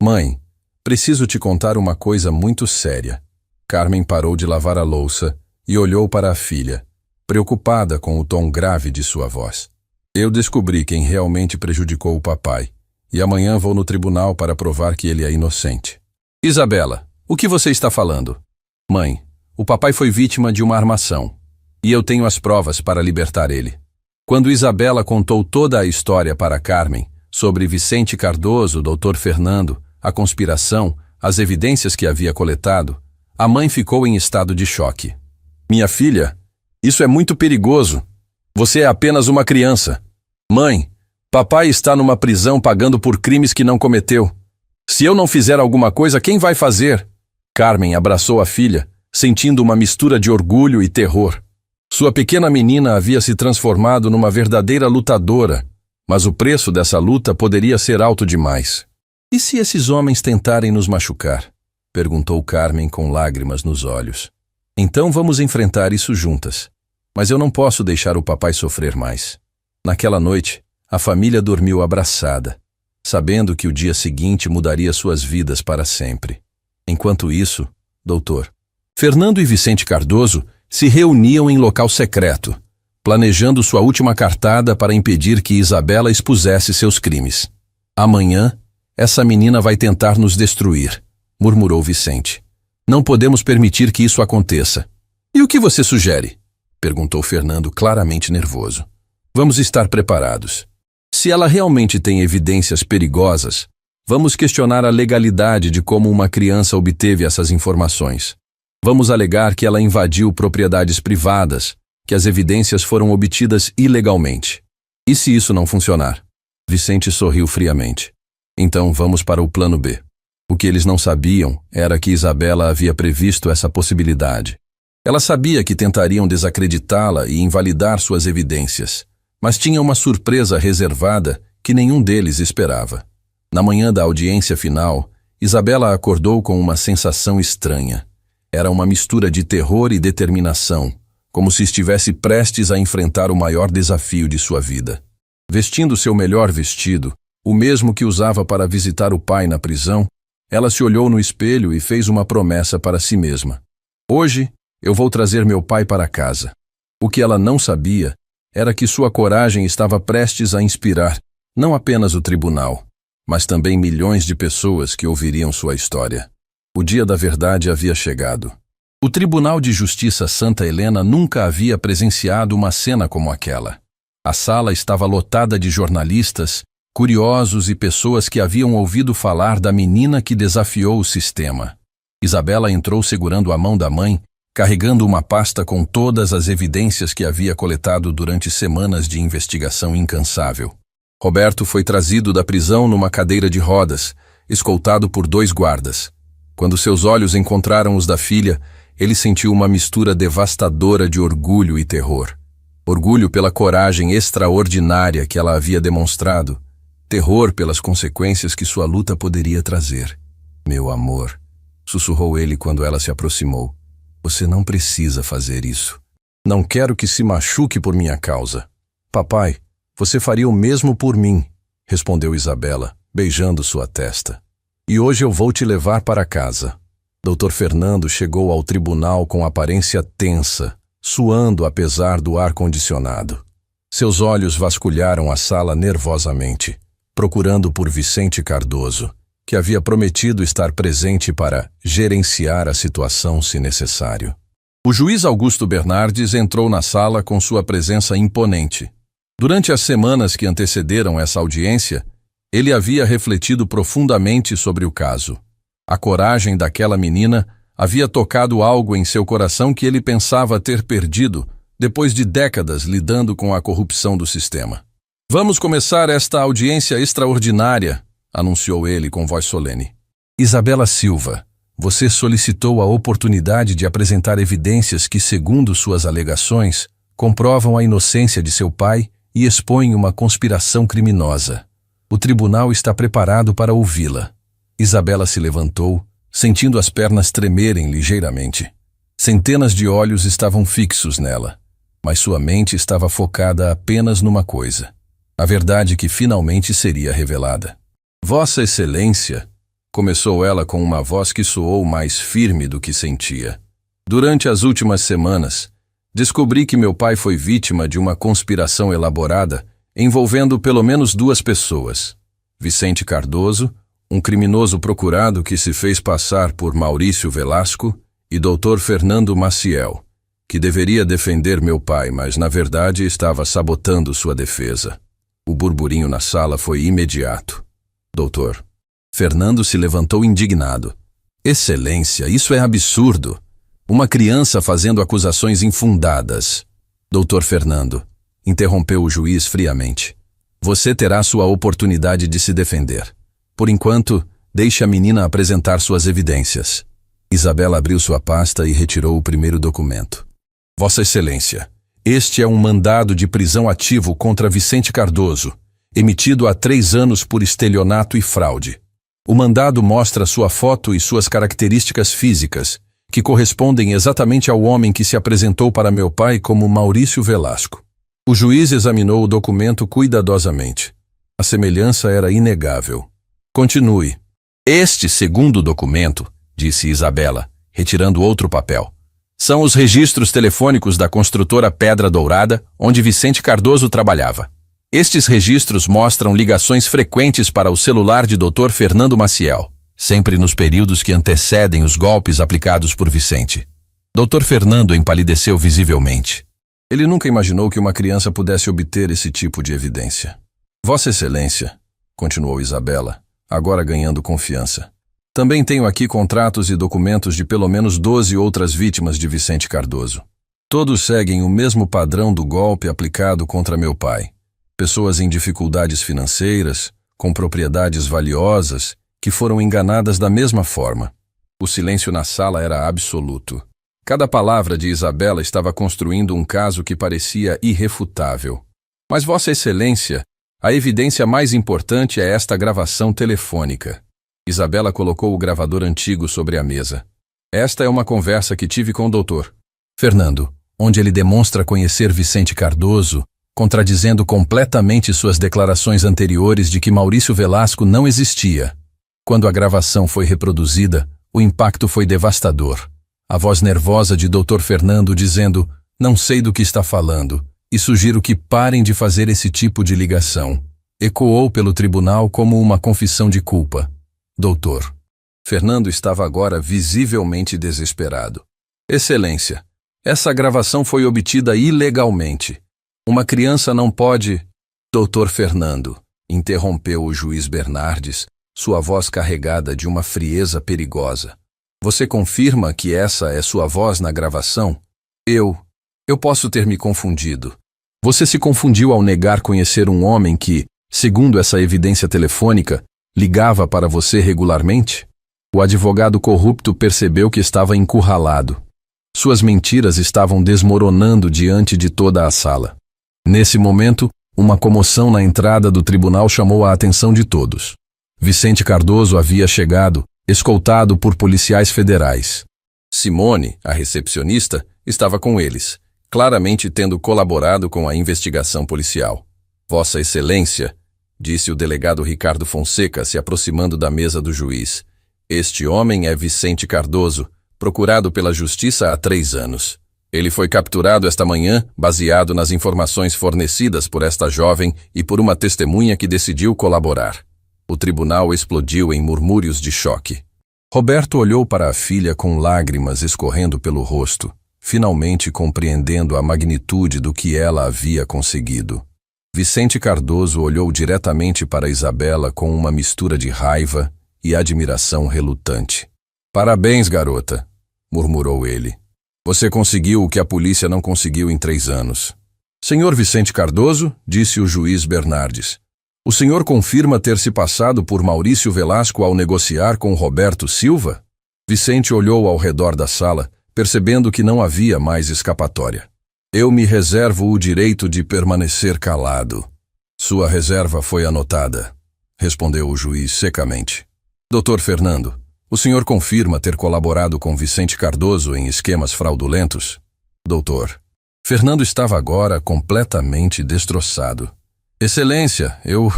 Mãe, preciso te contar uma coisa muito séria. Carmen parou de lavar a louça e olhou para a filha, preocupada com o tom grave de sua voz. Eu descobri quem realmente prejudicou o papai, e amanhã vou no tribunal para provar que ele é inocente. Isabela, o que você está falando? Mãe, o papai foi vítima de uma armação, e eu tenho as provas para libertar ele. Quando Isabela contou toda a história para Carmen, sobre Vicente Cardoso, Dr. Fernando, a conspiração, as evidências que havia coletado, a mãe ficou em estado de choque. Minha filha, isso é muito perigoso. Você é apenas uma criança. Mãe, papai está numa prisão pagando por crimes que não cometeu. Se eu não fizer alguma coisa, quem vai fazer? Carmen abraçou a filha, sentindo uma mistura de orgulho e terror. Sua pequena menina havia se transformado numa verdadeira lutadora, mas o preço dessa luta poderia ser alto demais. E se esses homens tentarem nos machucar? Perguntou Carmen com lágrimas nos olhos. Então vamos enfrentar isso juntas. Mas eu não posso deixar o papai sofrer mais. Naquela noite, a família dormiu abraçada, sabendo que o dia seguinte mudaria suas vidas para sempre. Enquanto isso, doutor, Fernando e Vicente Cardoso se reuniam em local secreto, planejando sua última cartada para impedir que Isabela expusesse seus crimes. Amanhã, essa menina vai tentar nos destruir, murmurou Vicente. Não podemos permitir que isso aconteça. E o que você sugere? Perguntou Fernando, claramente nervoso. Vamos estar preparados. Se ela realmente tem evidências perigosas, vamos questionar a legalidade de como uma criança obteve essas informações. Vamos alegar que ela invadiu propriedades privadas, que as evidências foram obtidas ilegalmente. E se isso não funcionar? Vicente sorriu friamente. Então vamos para o plano B. O que eles não sabiam era que Isabela havia previsto essa possibilidade. Ela sabia que tentariam desacreditá-la e invalidar suas evidências, mas tinha uma surpresa reservada que nenhum deles esperava. Na manhã da audiência final, Isabela acordou com uma sensação estranha. Era uma mistura de terror e determinação, como se estivesse prestes a enfrentar o maior desafio de sua vida. Vestindo seu melhor vestido, o mesmo que usava para visitar o pai na prisão, ela se olhou no espelho e fez uma promessa para si mesma. Hoje, eu vou trazer meu pai para casa. O que ela não sabia era que sua coragem estava prestes a inspirar não apenas o tribunal, mas também milhões de pessoas que ouviriam sua história. O dia da verdade havia chegado. O Tribunal de Justiça Santa Helena nunca havia presenciado uma cena como aquela. A sala estava lotada de jornalistas, curiosos e pessoas que haviam ouvido falar da menina que desafiou o sistema. Isabela entrou segurando a mão da mãe, carregando uma pasta com todas as evidências que havia coletado durante semanas de investigação incansável. Roberto foi trazido da prisão numa cadeira de rodas, escoltado por 2 guardas. Quando seus olhos encontraram os da filha, ele sentiu uma mistura devastadora de orgulho e terror. Orgulho pela coragem extraordinária que ela havia demonstrado, terror pelas consequências que sua luta poderia trazer. Meu amor, sussurrou ele quando ela se aproximou. Você não precisa fazer isso. Não quero que se machuque por minha causa. Papai, você faria o mesmo por mim, respondeu Isabela, beijando sua testa. E hoje eu vou te levar para casa. Dr. Fernando chegou ao tribunal com aparência tensa, suando apesar do ar-condicionado. Seus olhos vasculharam a sala nervosamente, procurando por Vicente Cardoso, que havia prometido estar presente para gerenciar a situação se necessário. O juiz Augusto Bernardes entrou na sala com sua presença imponente. Durante as semanas que antecederam essa audiência, ele havia refletido profundamente sobre o caso. A coragem daquela menina havia tocado algo em seu coração que ele pensava ter perdido depois de décadas lidando com a corrupção do sistema. Vamos começar esta audiência extraordinária, anunciou ele com voz solene. Isabela Silva, você solicitou a oportunidade de apresentar evidências que, segundo suas alegações, comprovam a inocência de seu pai e expõem uma conspiração criminosa. O tribunal está preparado para ouvi-la. Isabela se levantou, sentindo as pernas tremerem ligeiramente. Centenas de olhos estavam fixos nela, mas sua mente estava focada apenas numa coisa: a verdade que finalmente seria revelada. Vossa Excelência, começou ela com uma voz que soou mais firme do que sentia. Durante as últimas semanas, descobri que meu pai foi vítima de uma conspiração elaborada envolvendo pelo menos 2 pessoas. Vicente Cardoso, um criminoso procurado que se fez passar por Maurício Velasco, e Dr. Fernando Maciel, que deveria defender meu pai, mas na verdade estava sabotando sua defesa. O burburinho na sala foi imediato. Doutor. Fernando se levantou indignado. Excelência, isso é absurdo. Uma criança fazendo acusações infundadas. Doutor Fernando, interrompeu o juiz friamente. Você terá sua oportunidade de se defender. Por enquanto, deixe a menina apresentar suas evidências. Isabela abriu sua pasta e retirou o primeiro documento. Vossa Excelência, este é um mandado de prisão ativo contra Vicente Cardoso, emitido há 3 anos por estelionato e fraude. O mandado mostra sua foto e suas características físicas, que correspondem exatamente ao homem que se apresentou para meu pai como Maurício Velasco. O juiz examinou o documento cuidadosamente. A semelhança era inegável. Continue. Este segundo documento, disse Isabela, retirando outro papel, são os registros telefônicos da construtora Pedra Dourada, onde Vicente Cardoso trabalhava. Estes registros mostram ligações frequentes para o celular de Dr. Fernando Maciel, sempre nos períodos que antecedem os golpes aplicados por Vicente. Dr. Fernando empalideceu visivelmente. Ele nunca imaginou que uma criança pudesse obter esse tipo de evidência. Vossa Excelência, continuou Isabela, agora ganhando confiança. Também tenho aqui contratos e documentos de pelo menos 12 outras vítimas de Vicente Cardoso. Todos seguem o mesmo padrão do golpe aplicado contra meu pai. Pessoas em dificuldades financeiras, com propriedades valiosas, que foram enganadas da mesma forma. O silêncio na sala era absoluto. Cada palavra de Isabela estava construindo um caso que parecia irrefutável. Mas Vossa Excelência, a evidência mais importante é esta gravação telefônica. Isabela colocou o gravador antigo sobre a mesa. Esta é uma conversa que tive com o doutor Fernando, onde ele demonstra conhecer Vicente Cardoso, contradizendo completamente suas declarações anteriores de que Maurício Velasco não existia. Quando a gravação foi reproduzida, o impacto foi devastador. A voz nervosa de Dr. Fernando dizendo, não sei do que está falando, e sugiro que parem de fazer esse tipo de ligação, ecoou pelo tribunal como uma confissão de culpa. Doutor. Fernando estava agora visivelmente desesperado. Excelência, essa gravação foi obtida ilegalmente. Uma criança não pode... Doutor Fernando, interrompeu o juiz Bernardes, sua voz carregada de uma frieza perigosa. Você confirma que essa é sua voz na gravação? Eu posso ter me confundido. Você se confundiu ao negar conhecer um homem que, segundo essa evidência telefônica, ligava para você regularmente? O advogado corrupto percebeu que estava encurralado. Suas mentiras estavam desmoronando diante de toda a sala. Nesse momento, uma comoção na entrada do tribunal chamou a atenção de todos. Vicente Cardoso havia chegado, escoltado por policiais federais. Simone, a recepcionista, estava com eles, claramente tendo colaborado com a investigação policial. Vossa Excelência, disse o delegado Ricardo Fonseca, se aproximando da mesa do juiz. Este homem é Vicente Cardoso, procurado pela Justiça há 3 anos. Ele foi capturado esta manhã, baseado nas informações fornecidas por esta jovem e por uma testemunha que decidiu colaborar. O tribunal explodiu em murmúrios de choque. Roberto olhou para a filha com lágrimas escorrendo pelo rosto, finalmente compreendendo a magnitude do que ela havia conseguido. Vicente Cardoso olhou diretamente para Isabela com uma mistura de raiva e admiração relutante. Parabéns, garota, murmurou ele. Você conseguiu o que a polícia não conseguiu em 3 anos. Senhor Vicente Cardoso, disse o juiz Bernardes, o senhor confirma ter se passado por Maurício Velasco ao negociar com Roberto Silva? Vicente olhou ao redor da sala, percebendo que não havia mais escapatória. Eu me reservo o direito de permanecer calado. Sua reserva foi anotada. respondeu o juiz secamente. Dr. Fernando, o senhor confirma ter colaborado com Vicente Cardoso em esquemas fraudulentos? Doutor. Fernando estava agora completamente destroçado. Excelência, eu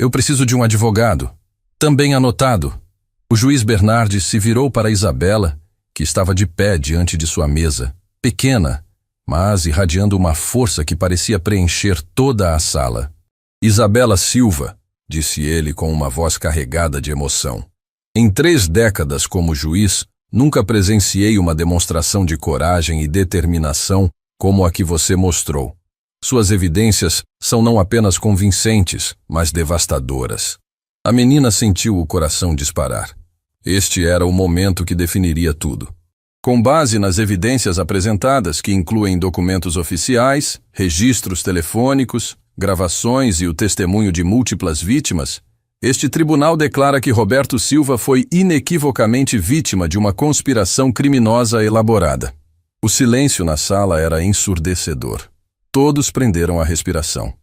preciso de um advogado. Também anotado. O juiz Bernardes se virou para Isabela, que estava de pé diante de sua mesa, pequena, mas irradiando uma força que parecia preencher toda a sala. Isabela Silva, disse ele com uma voz carregada de emoção. Em 3 décadas como juiz, nunca presenciei uma demonstração de coragem e determinação como a que você mostrou. Suas evidências são não apenas convincentes, mas devastadoras. A menina sentiu o coração disparar. Este era o momento que definiria tudo. Com base nas evidências apresentadas, que incluem documentos oficiais, registros telefônicos, gravações e o testemunho de múltiplas vítimas, este tribunal declara que Roberto Silva foi inequivocamente vítima de uma conspiração criminosa elaborada. O silêncio na sala era ensurdecedor. Todos prenderam a respiração.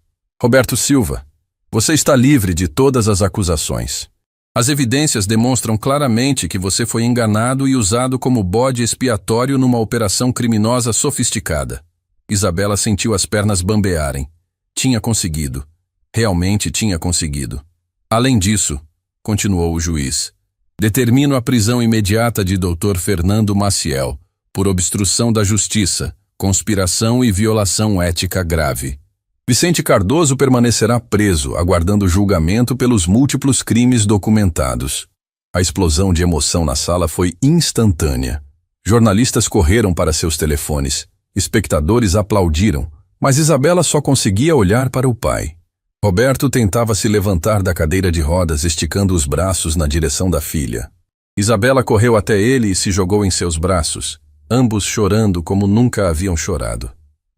Roberto Silva, você está livre de todas as acusações. As evidências demonstram claramente que você foi enganado e usado como bode expiatório numa operação criminosa sofisticada. Isabela sentiu as pernas bambearem. Tinha conseguido. Realmente tinha conseguido. Além disso, continuou o juiz, determino a prisão imediata de Dr. Fernando Maciel, por obstrução da justiça, conspiração e violação ética grave. Vicente Cardoso permanecerá preso, aguardando julgamento pelos múltiplos crimes documentados. A explosão de emoção na sala foi instantânea. Jornalistas correram para seus telefones. Espectadores aplaudiram, mas Isabela só conseguia olhar para o pai. Roberto tentava se levantar da cadeira de rodas, esticando os braços na direção da filha. Isabela correu até ele e se jogou em seus braços, ambos chorando como nunca haviam chorado.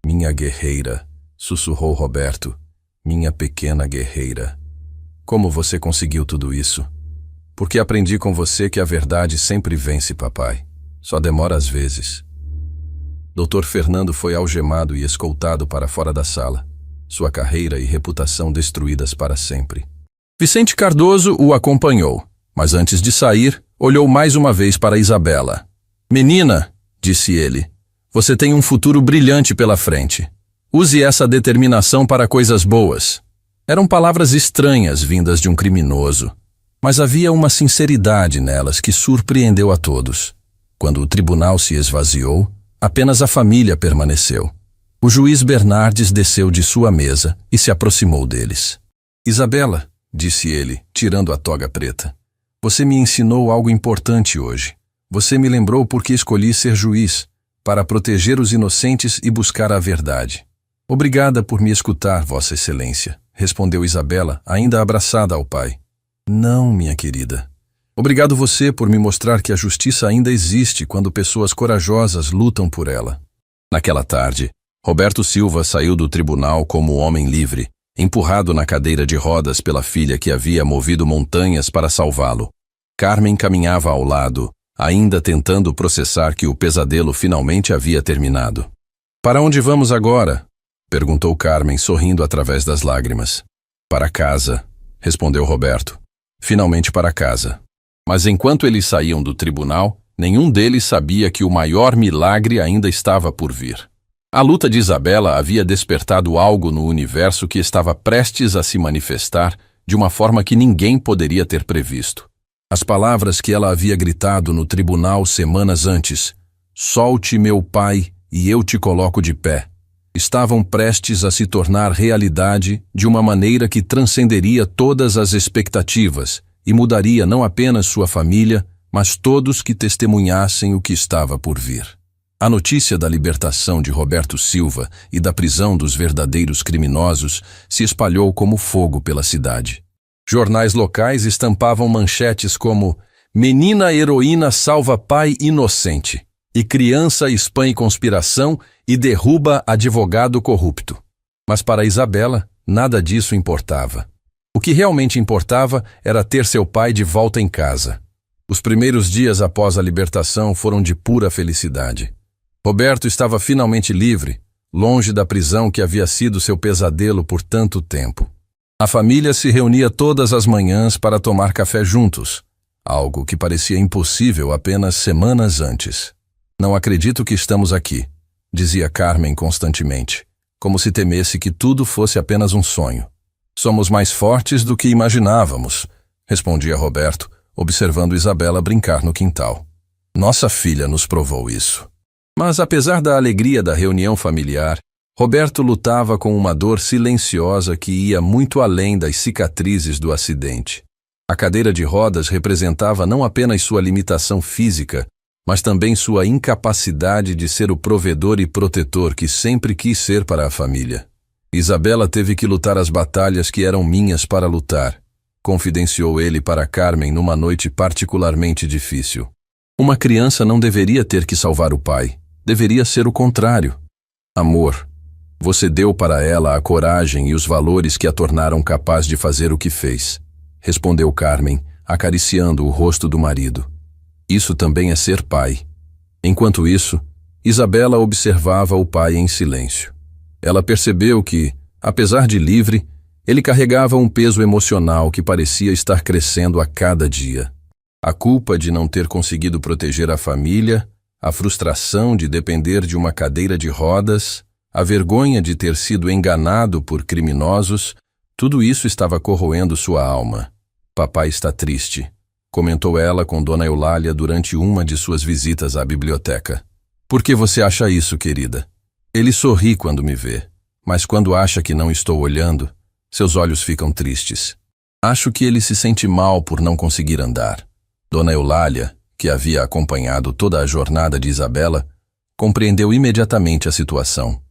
Minha guerreira, sussurrou Roberto, minha pequena guerreira. Como você conseguiu tudo isso? Porque aprendi com você que a verdade sempre vence, papai. Só demora às vezes. Dr. Fernando foi algemado e escoltado para fora da sala. Sua carreira e reputação destruídas para sempre. Vicente Cardoso o acompanhou, mas antes de sair, olhou mais uma vez para Isabela. Menina, disse ele, você tem um futuro brilhante pela frente. Use essa determinação para coisas boas. Eram palavras estranhas vindas de um criminoso, mas havia uma sinceridade nelas que surpreendeu a todos. Quando o tribunal se esvaziou, apenas a família permaneceu. O juiz Bernardes desceu de sua mesa e se aproximou deles. Isabela, disse ele, tirando a toga preta, você me ensinou algo importante hoje. Você me lembrou por que escolhi ser juiz, para proteger os inocentes e buscar a verdade. Obrigada por me escutar, Vossa Excelência, respondeu Isabela, ainda abraçada ao pai. Não, minha querida. Obrigado você por me mostrar que a justiça ainda existe quando pessoas corajosas lutam por ela. Naquela tarde, Roberto Silva saiu do tribunal como homem livre, empurrado na cadeira de rodas pela filha que havia movido montanhas para salvá-lo. Carmen caminhava ao lado, ainda tentando processar que o pesadelo finalmente havia terminado. Para onde vamos agora? Perguntou Carmen, sorrindo através das lágrimas. Para casa, respondeu Roberto. Finalmente para casa. Mas enquanto eles saíam do tribunal, nenhum deles sabia que o maior milagre ainda estava por vir. A luta de Isabela havia despertado algo no universo que estava prestes a se manifestar de uma forma que ninguém poderia ter previsto. As palavras que ela havia gritado no tribunal semanas antes, solte meu pai e eu te coloco de pé, estavam prestes a se tornar realidade de uma maneira que transcenderia todas as expectativas e mudaria não apenas sua família, mas todos que testemunhassem o que estava por vir. A notícia da libertação de Roberto Silva e da prisão dos verdadeiros criminosos se espalhou como fogo pela cidade. Jornais locais estampavam manchetes como Menina heroína salva pai inocente e criança expõe conspiração e derruba advogado corrupto. Mas para Isabela, nada disso importava. O que realmente importava era ter seu pai de volta em casa. Os primeiros dias após a libertação foram de pura felicidade. Roberto estava finalmente livre, longe da prisão que havia sido seu pesadelo por tanto tempo. A família se reunia todas as manhãs para tomar café juntos, algo que parecia impossível apenas semanas antes. Não acredito que estamos aqui, dizia Carmen constantemente, como se temesse que tudo fosse apenas um sonho. Somos mais fortes do que imaginávamos, respondia Roberto, observando Isabela brincar no quintal. Nossa filha nos provou isso. Mas apesar da alegria da reunião familiar, Roberto lutava com uma dor silenciosa que ia muito além das cicatrizes do acidente. A cadeira de rodas representava não apenas sua limitação física, mas também sua incapacidade de ser o provedor e protetor que sempre quis ser para a família. Isabela teve que lutar as batalhas que eram minhas para lutar, confidenciou ele para Carmen numa noite particularmente difícil. Uma criança não deveria ter que salvar o pai, deveria ser o contrário. Amor, você deu para ela a coragem e os valores que a tornaram capaz de fazer o que fez, respondeu Carmen, acariciando o rosto do marido. Isso também é ser pai. Enquanto isso, Isabela observava o pai em silêncio. Ela percebeu que, apesar de livre, ele carregava um peso emocional que parecia estar crescendo a cada dia. A culpa de não ter conseguido proteger a família, a frustração de depender de uma cadeira de rodas, a vergonha de ter sido enganado por criminosos, tudo isso estava corroendo sua alma. Papai está triste, comentou ela com Dona Eulália durante uma de suas visitas à biblioteca. Por que você acha isso, querida? Ele sorri quando me vê, mas quando acha que não estou olhando, seus olhos ficam tristes. Acho que ele se sente mal por não conseguir andar. Dona Eulália, que havia acompanhado toda a jornada de Isabela, compreendeu imediatamente a situação.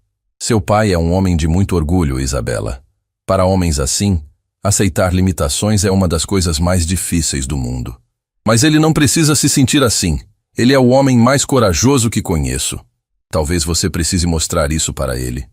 Seu pai é um homem de muito orgulho, Isabela. Para homens assim, aceitar limitações é uma das coisas mais difíceis do mundo. Mas ele não precisa se sentir assim. Ele é o homem mais corajoso que conheço. Talvez você precise mostrar isso para ele.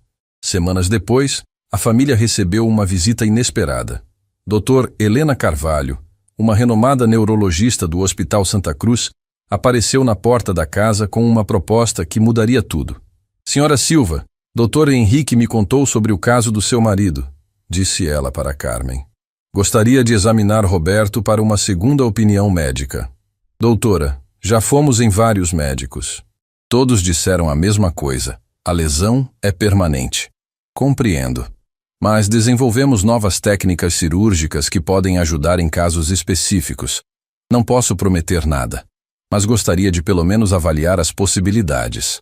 Semanas depois, a família recebeu uma visita inesperada. Dr. Helena Carvalho, uma renomada neurologista do Hospital Santa Cruz, apareceu na porta da casa com uma proposta que mudaria tudo. Senhora Silva, Dr. Henrique me contou sobre o caso do seu marido, disse ela para Carmen. Gostaria de examinar Roberto para uma segunda opinião médica. Doutora, já fomos em vários médicos. Todos disseram a mesma coisa. A lesão é permanente. Compreendo. Mas desenvolvemos novas técnicas cirúrgicas que podem ajudar em casos específicos. Não posso prometer nada, mas gostaria de pelo menos avaliar as possibilidades.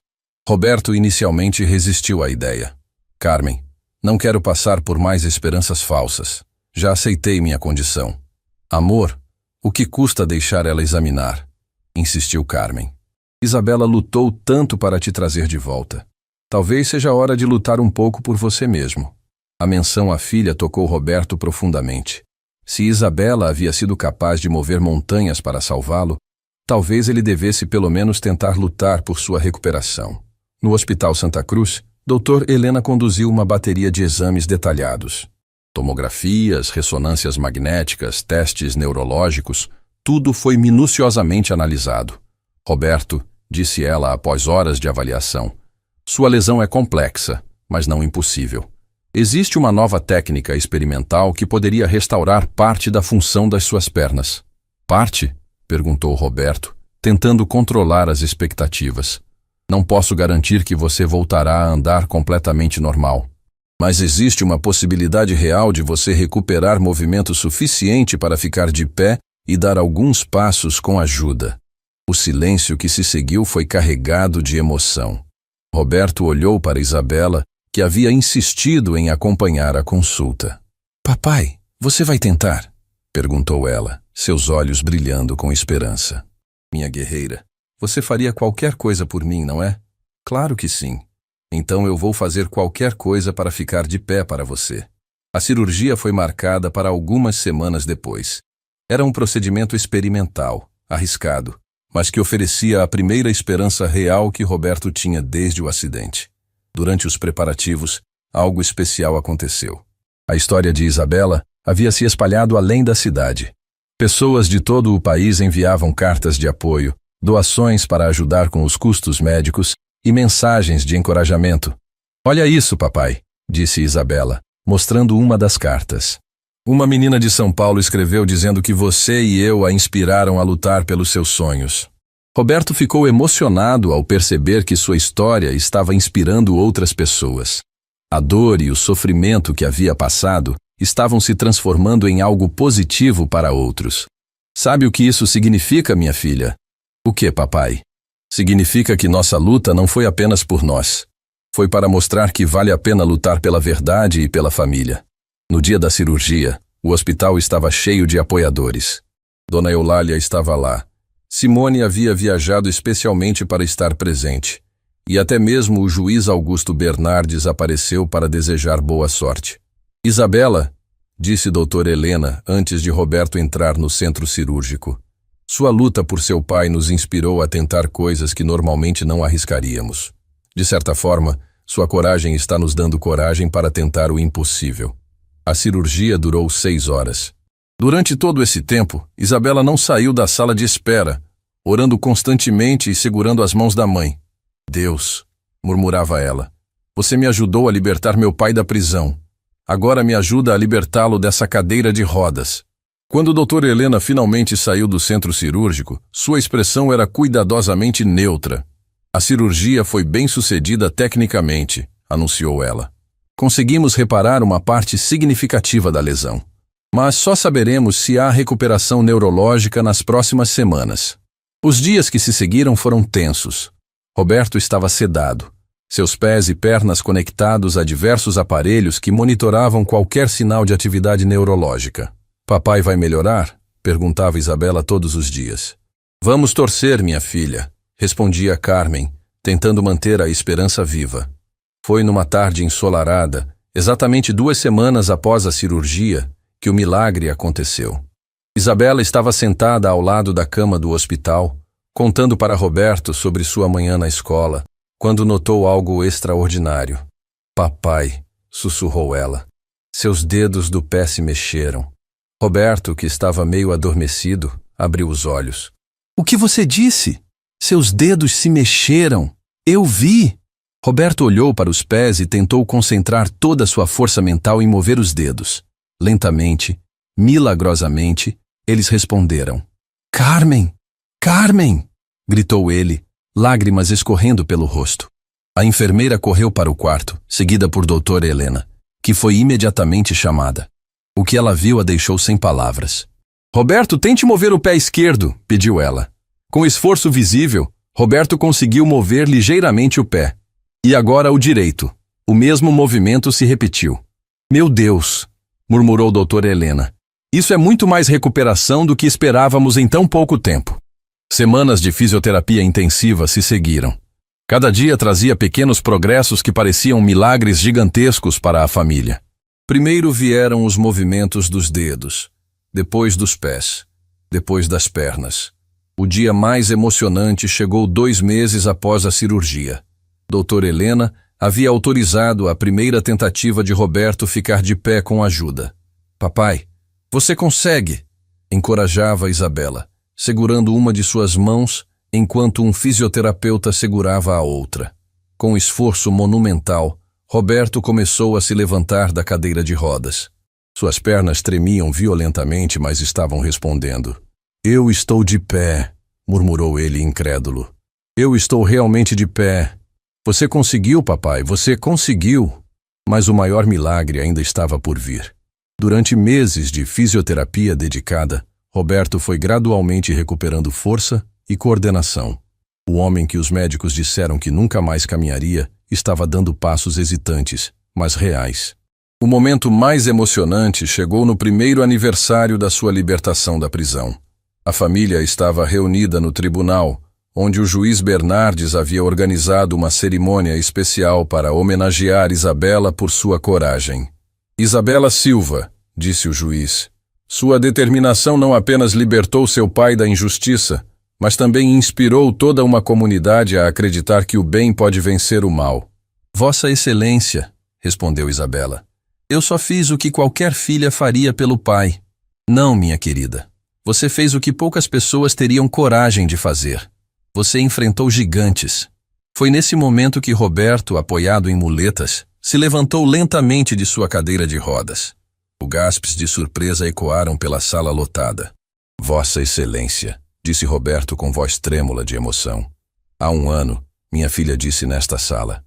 Roberto inicialmente resistiu à ideia. Carmen, não quero passar por mais esperanças falsas. Já aceitei minha condição. Amor, o que custa deixar ela examinar? Insistiu Carmen. Isabela lutou tanto para te trazer de volta. Talvez seja hora de lutar um pouco por você mesmo. A menção à filha tocou Roberto profundamente. Se Isabela havia sido capaz de mover montanhas para salvá-lo, talvez ele devesse pelo menos tentar lutar por sua recuperação. No Hospital Santa Cruz, Dr. Helena conduziu uma bateria de exames detalhados. Tomografias, ressonâncias magnéticas, testes neurológicos, tudo foi minuciosamente analisado. Roberto, disse ela após horas de avaliação, sua lesão é complexa, mas não impossível. Existe uma nova técnica experimental que poderia restaurar parte da função das suas pernas. Parte? Perguntou Roberto, tentando controlar as expectativas. Não posso garantir que você voltará a andar completamente normal. Mas existe uma possibilidade real de você recuperar movimento suficiente para ficar de pé e dar alguns passos com ajuda. O silêncio que se seguiu foi carregado de emoção. Roberto olhou para Isabela, que havia insistido em acompanhar a consulta. Papai, você vai tentar? Perguntou ela, seus olhos brilhando com esperança. Minha guerreira, você faria qualquer coisa por mim, não é? Claro que sim. Então eu vou fazer qualquer coisa para ficar de pé para você. A cirurgia foi marcada para algumas semanas depois. Era um procedimento experimental, arriscado, mas que oferecia a primeira esperança real que Roberto tinha desde o acidente. Durante os preparativos, algo especial aconteceu. A história de Isabela havia se espalhado além da cidade. Pessoas de todo o país enviavam cartas de apoio, doações para ajudar com os custos médicos e mensagens de encorajamento. Olha isso, papai, disse Isabela, mostrando uma das cartas. Uma menina de São Paulo escreveu dizendo que você e eu a inspiraram a lutar pelos seus sonhos. Roberto ficou emocionado ao perceber que sua história estava inspirando outras pessoas. A dor e o sofrimento que havia passado estavam se transformando em algo positivo para outros. Sabe o que isso significa, minha filha? O que, papai? Significa que nossa luta não foi apenas por nós. Foi para mostrar que vale a pena lutar pela verdade e pela família. No dia da cirurgia, o hospital estava cheio de apoiadores. Dona Eulália estava lá. Simone havia viajado especialmente para estar presente. E até mesmo o juiz Augusto Bernardes apareceu para desejar boa sorte. Isabela, disse doutora Helena antes de Roberto entrar no centro cirúrgico. Sua luta por seu pai nos inspirou a tentar coisas que normalmente não arriscaríamos. De certa forma, sua coragem está nos dando coragem para tentar o impossível. A cirurgia durou 6 horas. Durante todo esse tempo, Isabela não saiu da sala de espera, orando constantemente e segurando as mãos da mãe. Deus, murmurava ela, você me ajudou a libertar meu pai da prisão. Agora me ajuda a libertá-lo dessa cadeira de rodas. Quando a doutora Helena finalmente saiu do centro cirúrgico, sua expressão era cuidadosamente neutra. A cirurgia foi bem sucedida tecnicamente, anunciou ela. Conseguimos reparar uma parte significativa da lesão. Mas só saberemos se há recuperação neurológica nas próximas semanas. Os dias que se seguiram foram tensos. Roberto estava sedado, seus pés e pernas conectados a diversos aparelhos que monitoravam qualquer sinal de atividade neurológica. Papai vai melhorar? Perguntava Isabela todos os dias. Vamos torcer, minha filha, respondia Carmen, tentando manter a esperança viva. Foi numa tarde ensolarada, exatamente 2 semanas após a cirurgia, que o milagre aconteceu. Isabela estava sentada ao lado da cama do hospital, contando para Roberto sobre sua manhã na escola, quando notou algo extraordinário. Papai, sussurrou ela. Seus dedos do pé se mexeram. Roberto, que estava meio adormecido, abriu os olhos. O que você disse? Seus dedos se mexeram. Eu vi. Roberto olhou para os pés e tentou concentrar toda a sua força mental em mover os dedos. Lentamente, milagrosamente, eles responderam. Carmen! Carmen! Gritou ele, lágrimas escorrendo pelo rosto. A enfermeira correu para o quarto, seguida por doutora Helena, que foi imediatamente chamada. O que ela viu a deixou sem palavras. Roberto, tente mover o pé esquerdo, pediu ela. Com esforço visível, Roberto conseguiu mover ligeiramente o pé. E agora o direito. O mesmo movimento se repetiu. Meu Deus, murmurou doutora Helena. Isso é muito mais recuperação do que esperávamos em tão pouco tempo. Semanas de fisioterapia intensiva se seguiram. Cada dia trazia pequenos progressos que pareciam milagres gigantescos para a família. Primeiro vieram os movimentos dos dedos, depois dos pés, depois das pernas. O dia mais emocionante chegou 2 meses após a cirurgia. Doutora Helena havia autorizado a primeira tentativa de Roberto ficar de pé com ajuda. Papai, você consegue! Encorajava Isabela, segurando uma de suas mãos enquanto um fisioterapeuta segurava a outra. Com esforço monumental, Roberto começou a se levantar da cadeira de rodas. Suas pernas tremiam violentamente, mas estavam respondendo. Eu estou de pé, murmurou ele incrédulo. Eu estou realmente de pé. Você conseguiu, papai, você conseguiu. Mas o maior milagre ainda estava por vir. Durante meses de fisioterapia dedicada, Roberto foi gradualmente recuperando força e coordenação. O homem que os médicos disseram que nunca mais caminharia estava dando passos hesitantes, mas reais. O momento mais emocionante chegou no primeiro aniversário da sua libertação da prisão. A família estava reunida no tribunal, onde o juiz Bernardes havia organizado uma cerimônia especial para homenagear Isabela por sua coragem. Isabela Silva, disse o juiz, sua determinação não apenas libertou seu pai da injustiça, mas também inspirou toda uma comunidade a acreditar que o bem pode vencer o mal. Vossa Excelência, respondeu Isabela, eu só fiz o que qualquer filha faria pelo pai. Não, minha querida. Você fez o que poucas pessoas teriam coragem de fazer. Você enfrentou gigantes. Foi nesse momento que Roberto, apoiado em muletas, se levantou lentamente de sua cadeira de rodas. O gaspes de surpresa ecoaram pela sala lotada. Vossa Excelência, disse Roberto com voz trêmula de emoção. Há 1 ano, minha filha disse nesta sala: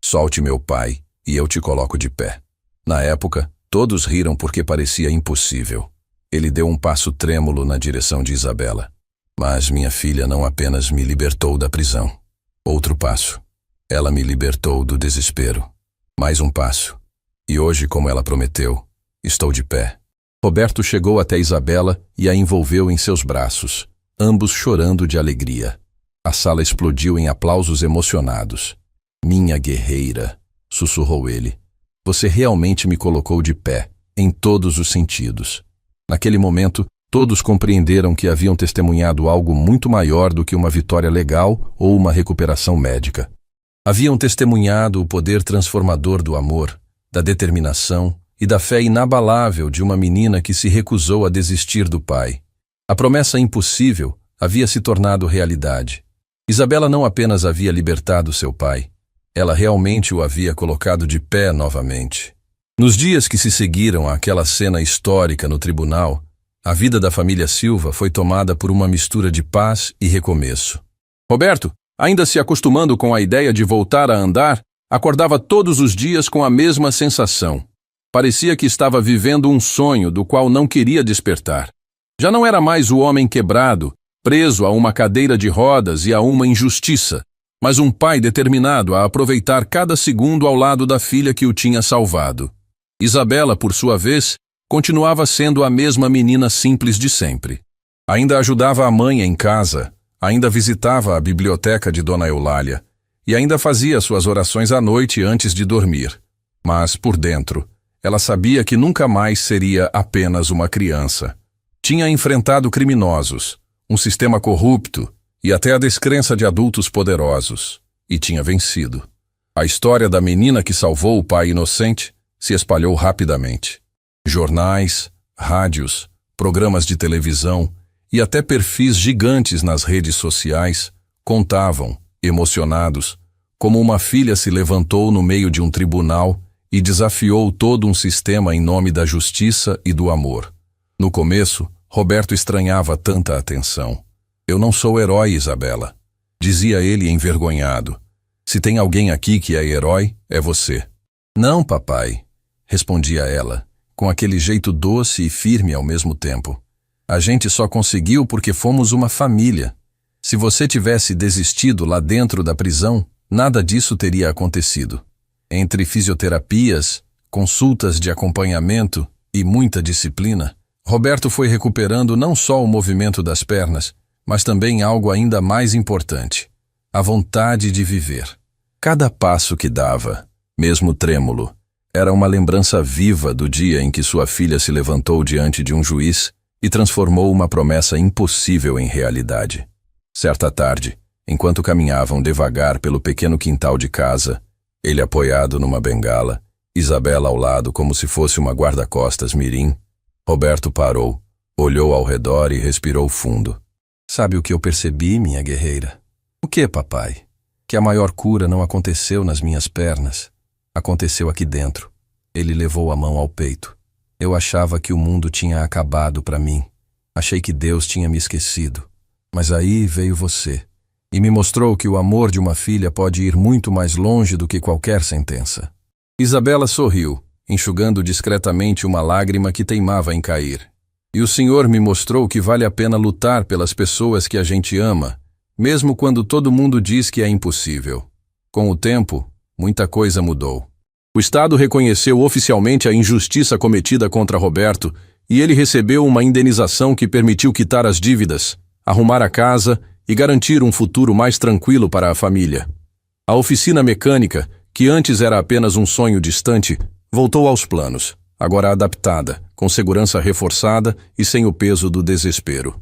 solte meu pai e eu te coloco de pé. Na época, todos riram porque parecia impossível. Ele deu um passo trêmulo na direção de Isabela. Mas minha filha não apenas me libertou da prisão. Outro passo. Ela me libertou do desespero. Mais um passo. E hoje, como ela prometeu, estou de pé. Roberto chegou até Isabela e a envolveu em seus braços, ambos chorando de alegria. A sala explodiu em aplausos emocionados. Minha guerreira, sussurrou ele. Você realmente me colocou de pé, em todos os sentidos. Naquele momento, todos compreenderam que haviam testemunhado algo muito maior do que uma vitória legal ou uma recuperação médica. Haviam testemunhado o poder transformador do amor, da determinação e da fé inabalável de uma menina que se recusou a desistir do pai. A promessa impossível havia se tornado realidade. Isabela não apenas havia libertado seu pai, ela realmente o havia colocado de pé novamente. Nos dias que se seguiram àquela cena histórica no tribunal, a vida da família Silva foi tomada por uma mistura de paz e recomeço. Roberto, ainda se acostumando com a ideia de voltar a andar, acordava todos os dias com a mesma sensação. Parecia que estava vivendo um sonho do qual não queria despertar. Já não era mais o homem quebrado, preso a uma cadeira de rodas e a uma injustiça, mas um pai determinado a aproveitar cada segundo ao lado da filha que o tinha salvado. Isabela, por sua vez, continuava sendo a mesma menina simples de sempre. Ainda ajudava a mãe em casa, ainda visitava a biblioteca de Dona Eulália e ainda fazia suas orações à noite antes de dormir. Mas, por dentro, ela sabia que nunca mais seria apenas uma criança. Tinha enfrentado criminosos, um sistema corrupto e até a descrença de adultos poderosos, e tinha vencido. A história da menina que salvou o pai inocente se espalhou rapidamente. Jornais, rádios, programas de televisão e até perfis gigantes nas redes sociais contavam, emocionados, como uma filha se levantou no meio de um tribunal e desafiou todo um sistema em nome da justiça e do amor. No começo, Roberto estranhava tanta atenção. Eu não sou herói, Isabela, dizia ele envergonhado. Se tem alguém aqui que é herói, é você. Não, papai, respondia ela, com aquele jeito doce e firme ao mesmo tempo. A gente só conseguiu porque fomos uma família. Se você tivesse desistido lá dentro da prisão, nada disso teria acontecido. Entre fisioterapias, consultas de acompanhamento e muita disciplina, Roberto foi recuperando não só o movimento das pernas, mas também algo ainda mais importante: a vontade de viver. Cada passo que dava, mesmo trêmulo, era uma lembrança viva do dia em que sua filha se levantou diante de um juiz e transformou uma promessa impossível em realidade. Certa tarde, enquanto caminhavam devagar pelo pequeno quintal de casa, ele apoiado numa bengala, Isabela ao lado como se fosse uma guarda-costas mirim, Roberto parou, olhou ao redor e respirou fundo. Sabe o que eu percebi, minha guerreira? O que, papai? Que a maior cura não aconteceu nas minhas pernas. Aconteceu aqui dentro. Ele levou a mão ao peito. Eu achava que o mundo tinha acabado para mim. Achei que Deus tinha me esquecido. Mas aí veio você. E me mostrou que o amor de uma filha pode ir muito mais longe do que qualquer sentença. Isabela sorriu, enxugando discretamente uma lágrima que teimava em cair. E o Senhor me mostrou que vale a pena lutar pelas pessoas que a gente ama, mesmo quando todo mundo diz que é impossível. Com o tempo, muita coisa mudou. O Estado reconheceu oficialmente a injustiça cometida contra Roberto e ele recebeu uma indenização que permitiu quitar as dívidas, arrumar a casa e garantir um futuro mais tranquilo para a família. A oficina mecânica, que antes era apenas um sonho distante, voltou aos planos, agora adaptada, com segurança reforçada e sem o peso do desespero.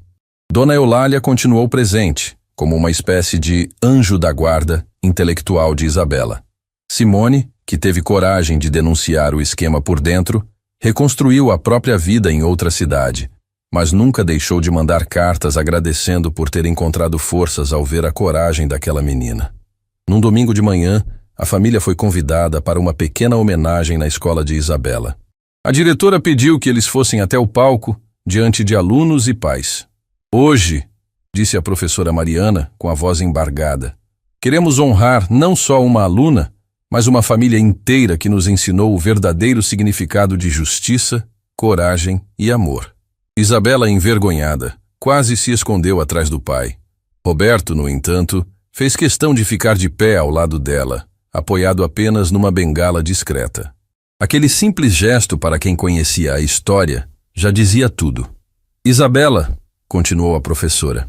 Dona Eulália continuou presente, como uma espécie de anjo da guarda intelectual de Isabela. Simone, que teve coragem de denunciar o esquema por dentro, reconstruiu a própria vida em outra cidade, mas nunca deixou de mandar cartas agradecendo por ter encontrado forças ao ver a coragem daquela menina. Num domingo de manhã, a família foi convidada para uma pequena homenagem na escola de Isabela. A diretora pediu que eles fossem até o palco, diante de alunos e pais. Hoje, disse a professora Mariana, com a voz embargada, queremos honrar não só uma aluna, mas uma família inteira que nos ensinou o verdadeiro significado de justiça, coragem e amor. Isabela, envergonhada, quase se escondeu atrás do pai. Roberto, no entanto, fez questão de ficar de pé ao lado dela, apoiado apenas numa bengala discreta. Aquele simples gesto, para quem conhecia a história, já dizia tudo. Isabela, continuou a professora,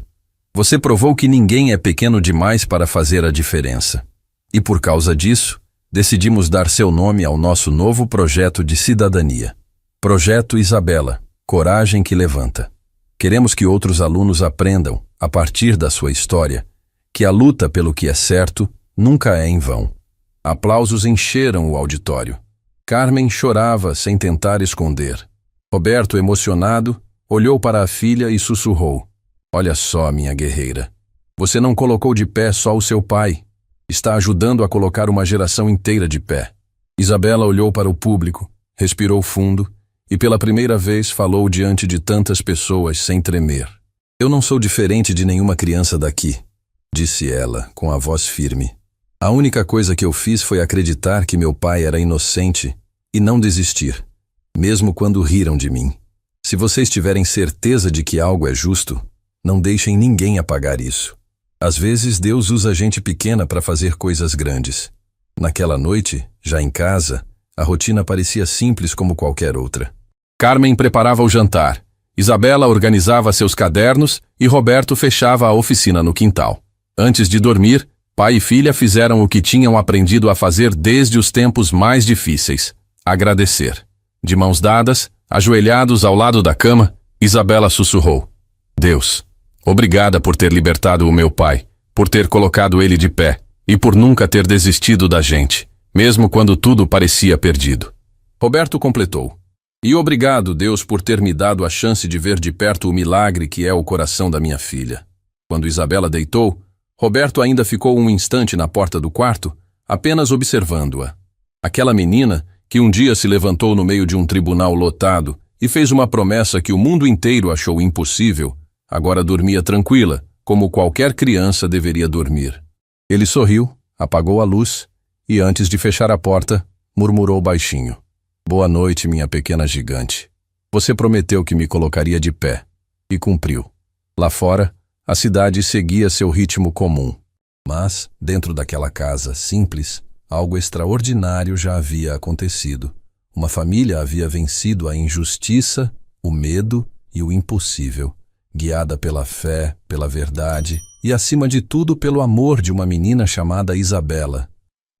você provou que ninguém é pequeno demais para fazer a diferença. E por causa disso, decidimos dar seu nome ao nosso novo projeto de cidadania. Projeto Isabela, Coragem que Levanta. Queremos que outros alunos aprendam, a partir da sua história, que a luta pelo que é certo nunca é em vão. Aplausos encheram o auditório. Carmen chorava sem tentar esconder. Roberto, emocionado, olhou para a filha e sussurrou: olha só, minha guerreira. Você não colocou de pé só o seu pai. Está ajudando a colocar uma geração inteira de pé. Isabela olhou para o público, respirou fundo e pela primeira vez falou diante de tantas pessoas sem tremer. Eu não sou diferente de nenhuma criança daqui, disse ela com a voz firme. A única coisa que eu fiz foi acreditar que meu pai era inocente e não desistir, mesmo quando riram de mim. Se vocês tiverem certeza de que algo é justo, não deixem ninguém apagar isso. Às vezes Deus usa gente pequena para fazer coisas grandes. Naquela noite, já em casa, a rotina parecia simples como qualquer outra. Carmen preparava o jantar, Isabela organizava seus cadernos e Roberto fechava a oficina no quintal. Antes de dormir, pai e filha fizeram o que tinham aprendido a fazer desde os tempos mais difíceis: agradecer. De mãos dadas, ajoelhados ao lado da cama, Isabela sussurrou: Deus, obrigada por ter libertado o meu pai, por ter colocado ele de pé e por nunca ter desistido da gente, mesmo quando tudo parecia perdido. Roberto completou: e obrigado, Deus, por ter me dado a chance de ver de perto o milagre que é o coração da minha filha. Quando Isabela deitou, Roberto ainda ficou um instante na porta do quarto, apenas observando-a. Aquela menina, que um dia se levantou no meio de um tribunal lotado e fez uma promessa que o mundo inteiro achou impossível, agora dormia tranquila, como qualquer criança deveria dormir. Ele sorriu, apagou a luz e, antes de fechar a porta, murmurou baixinho: boa noite, minha pequena gigante. Você prometeu que me colocaria de pé, e cumpriu. Lá fora, a cidade seguia seu ritmo comum. Mas, dentro daquela casa simples, algo extraordinário já havia acontecido. Uma família havia vencido a injustiça, o medo e o impossível, guiada pela fé, pela verdade e, acima de tudo, pelo amor de uma menina chamada Isabela.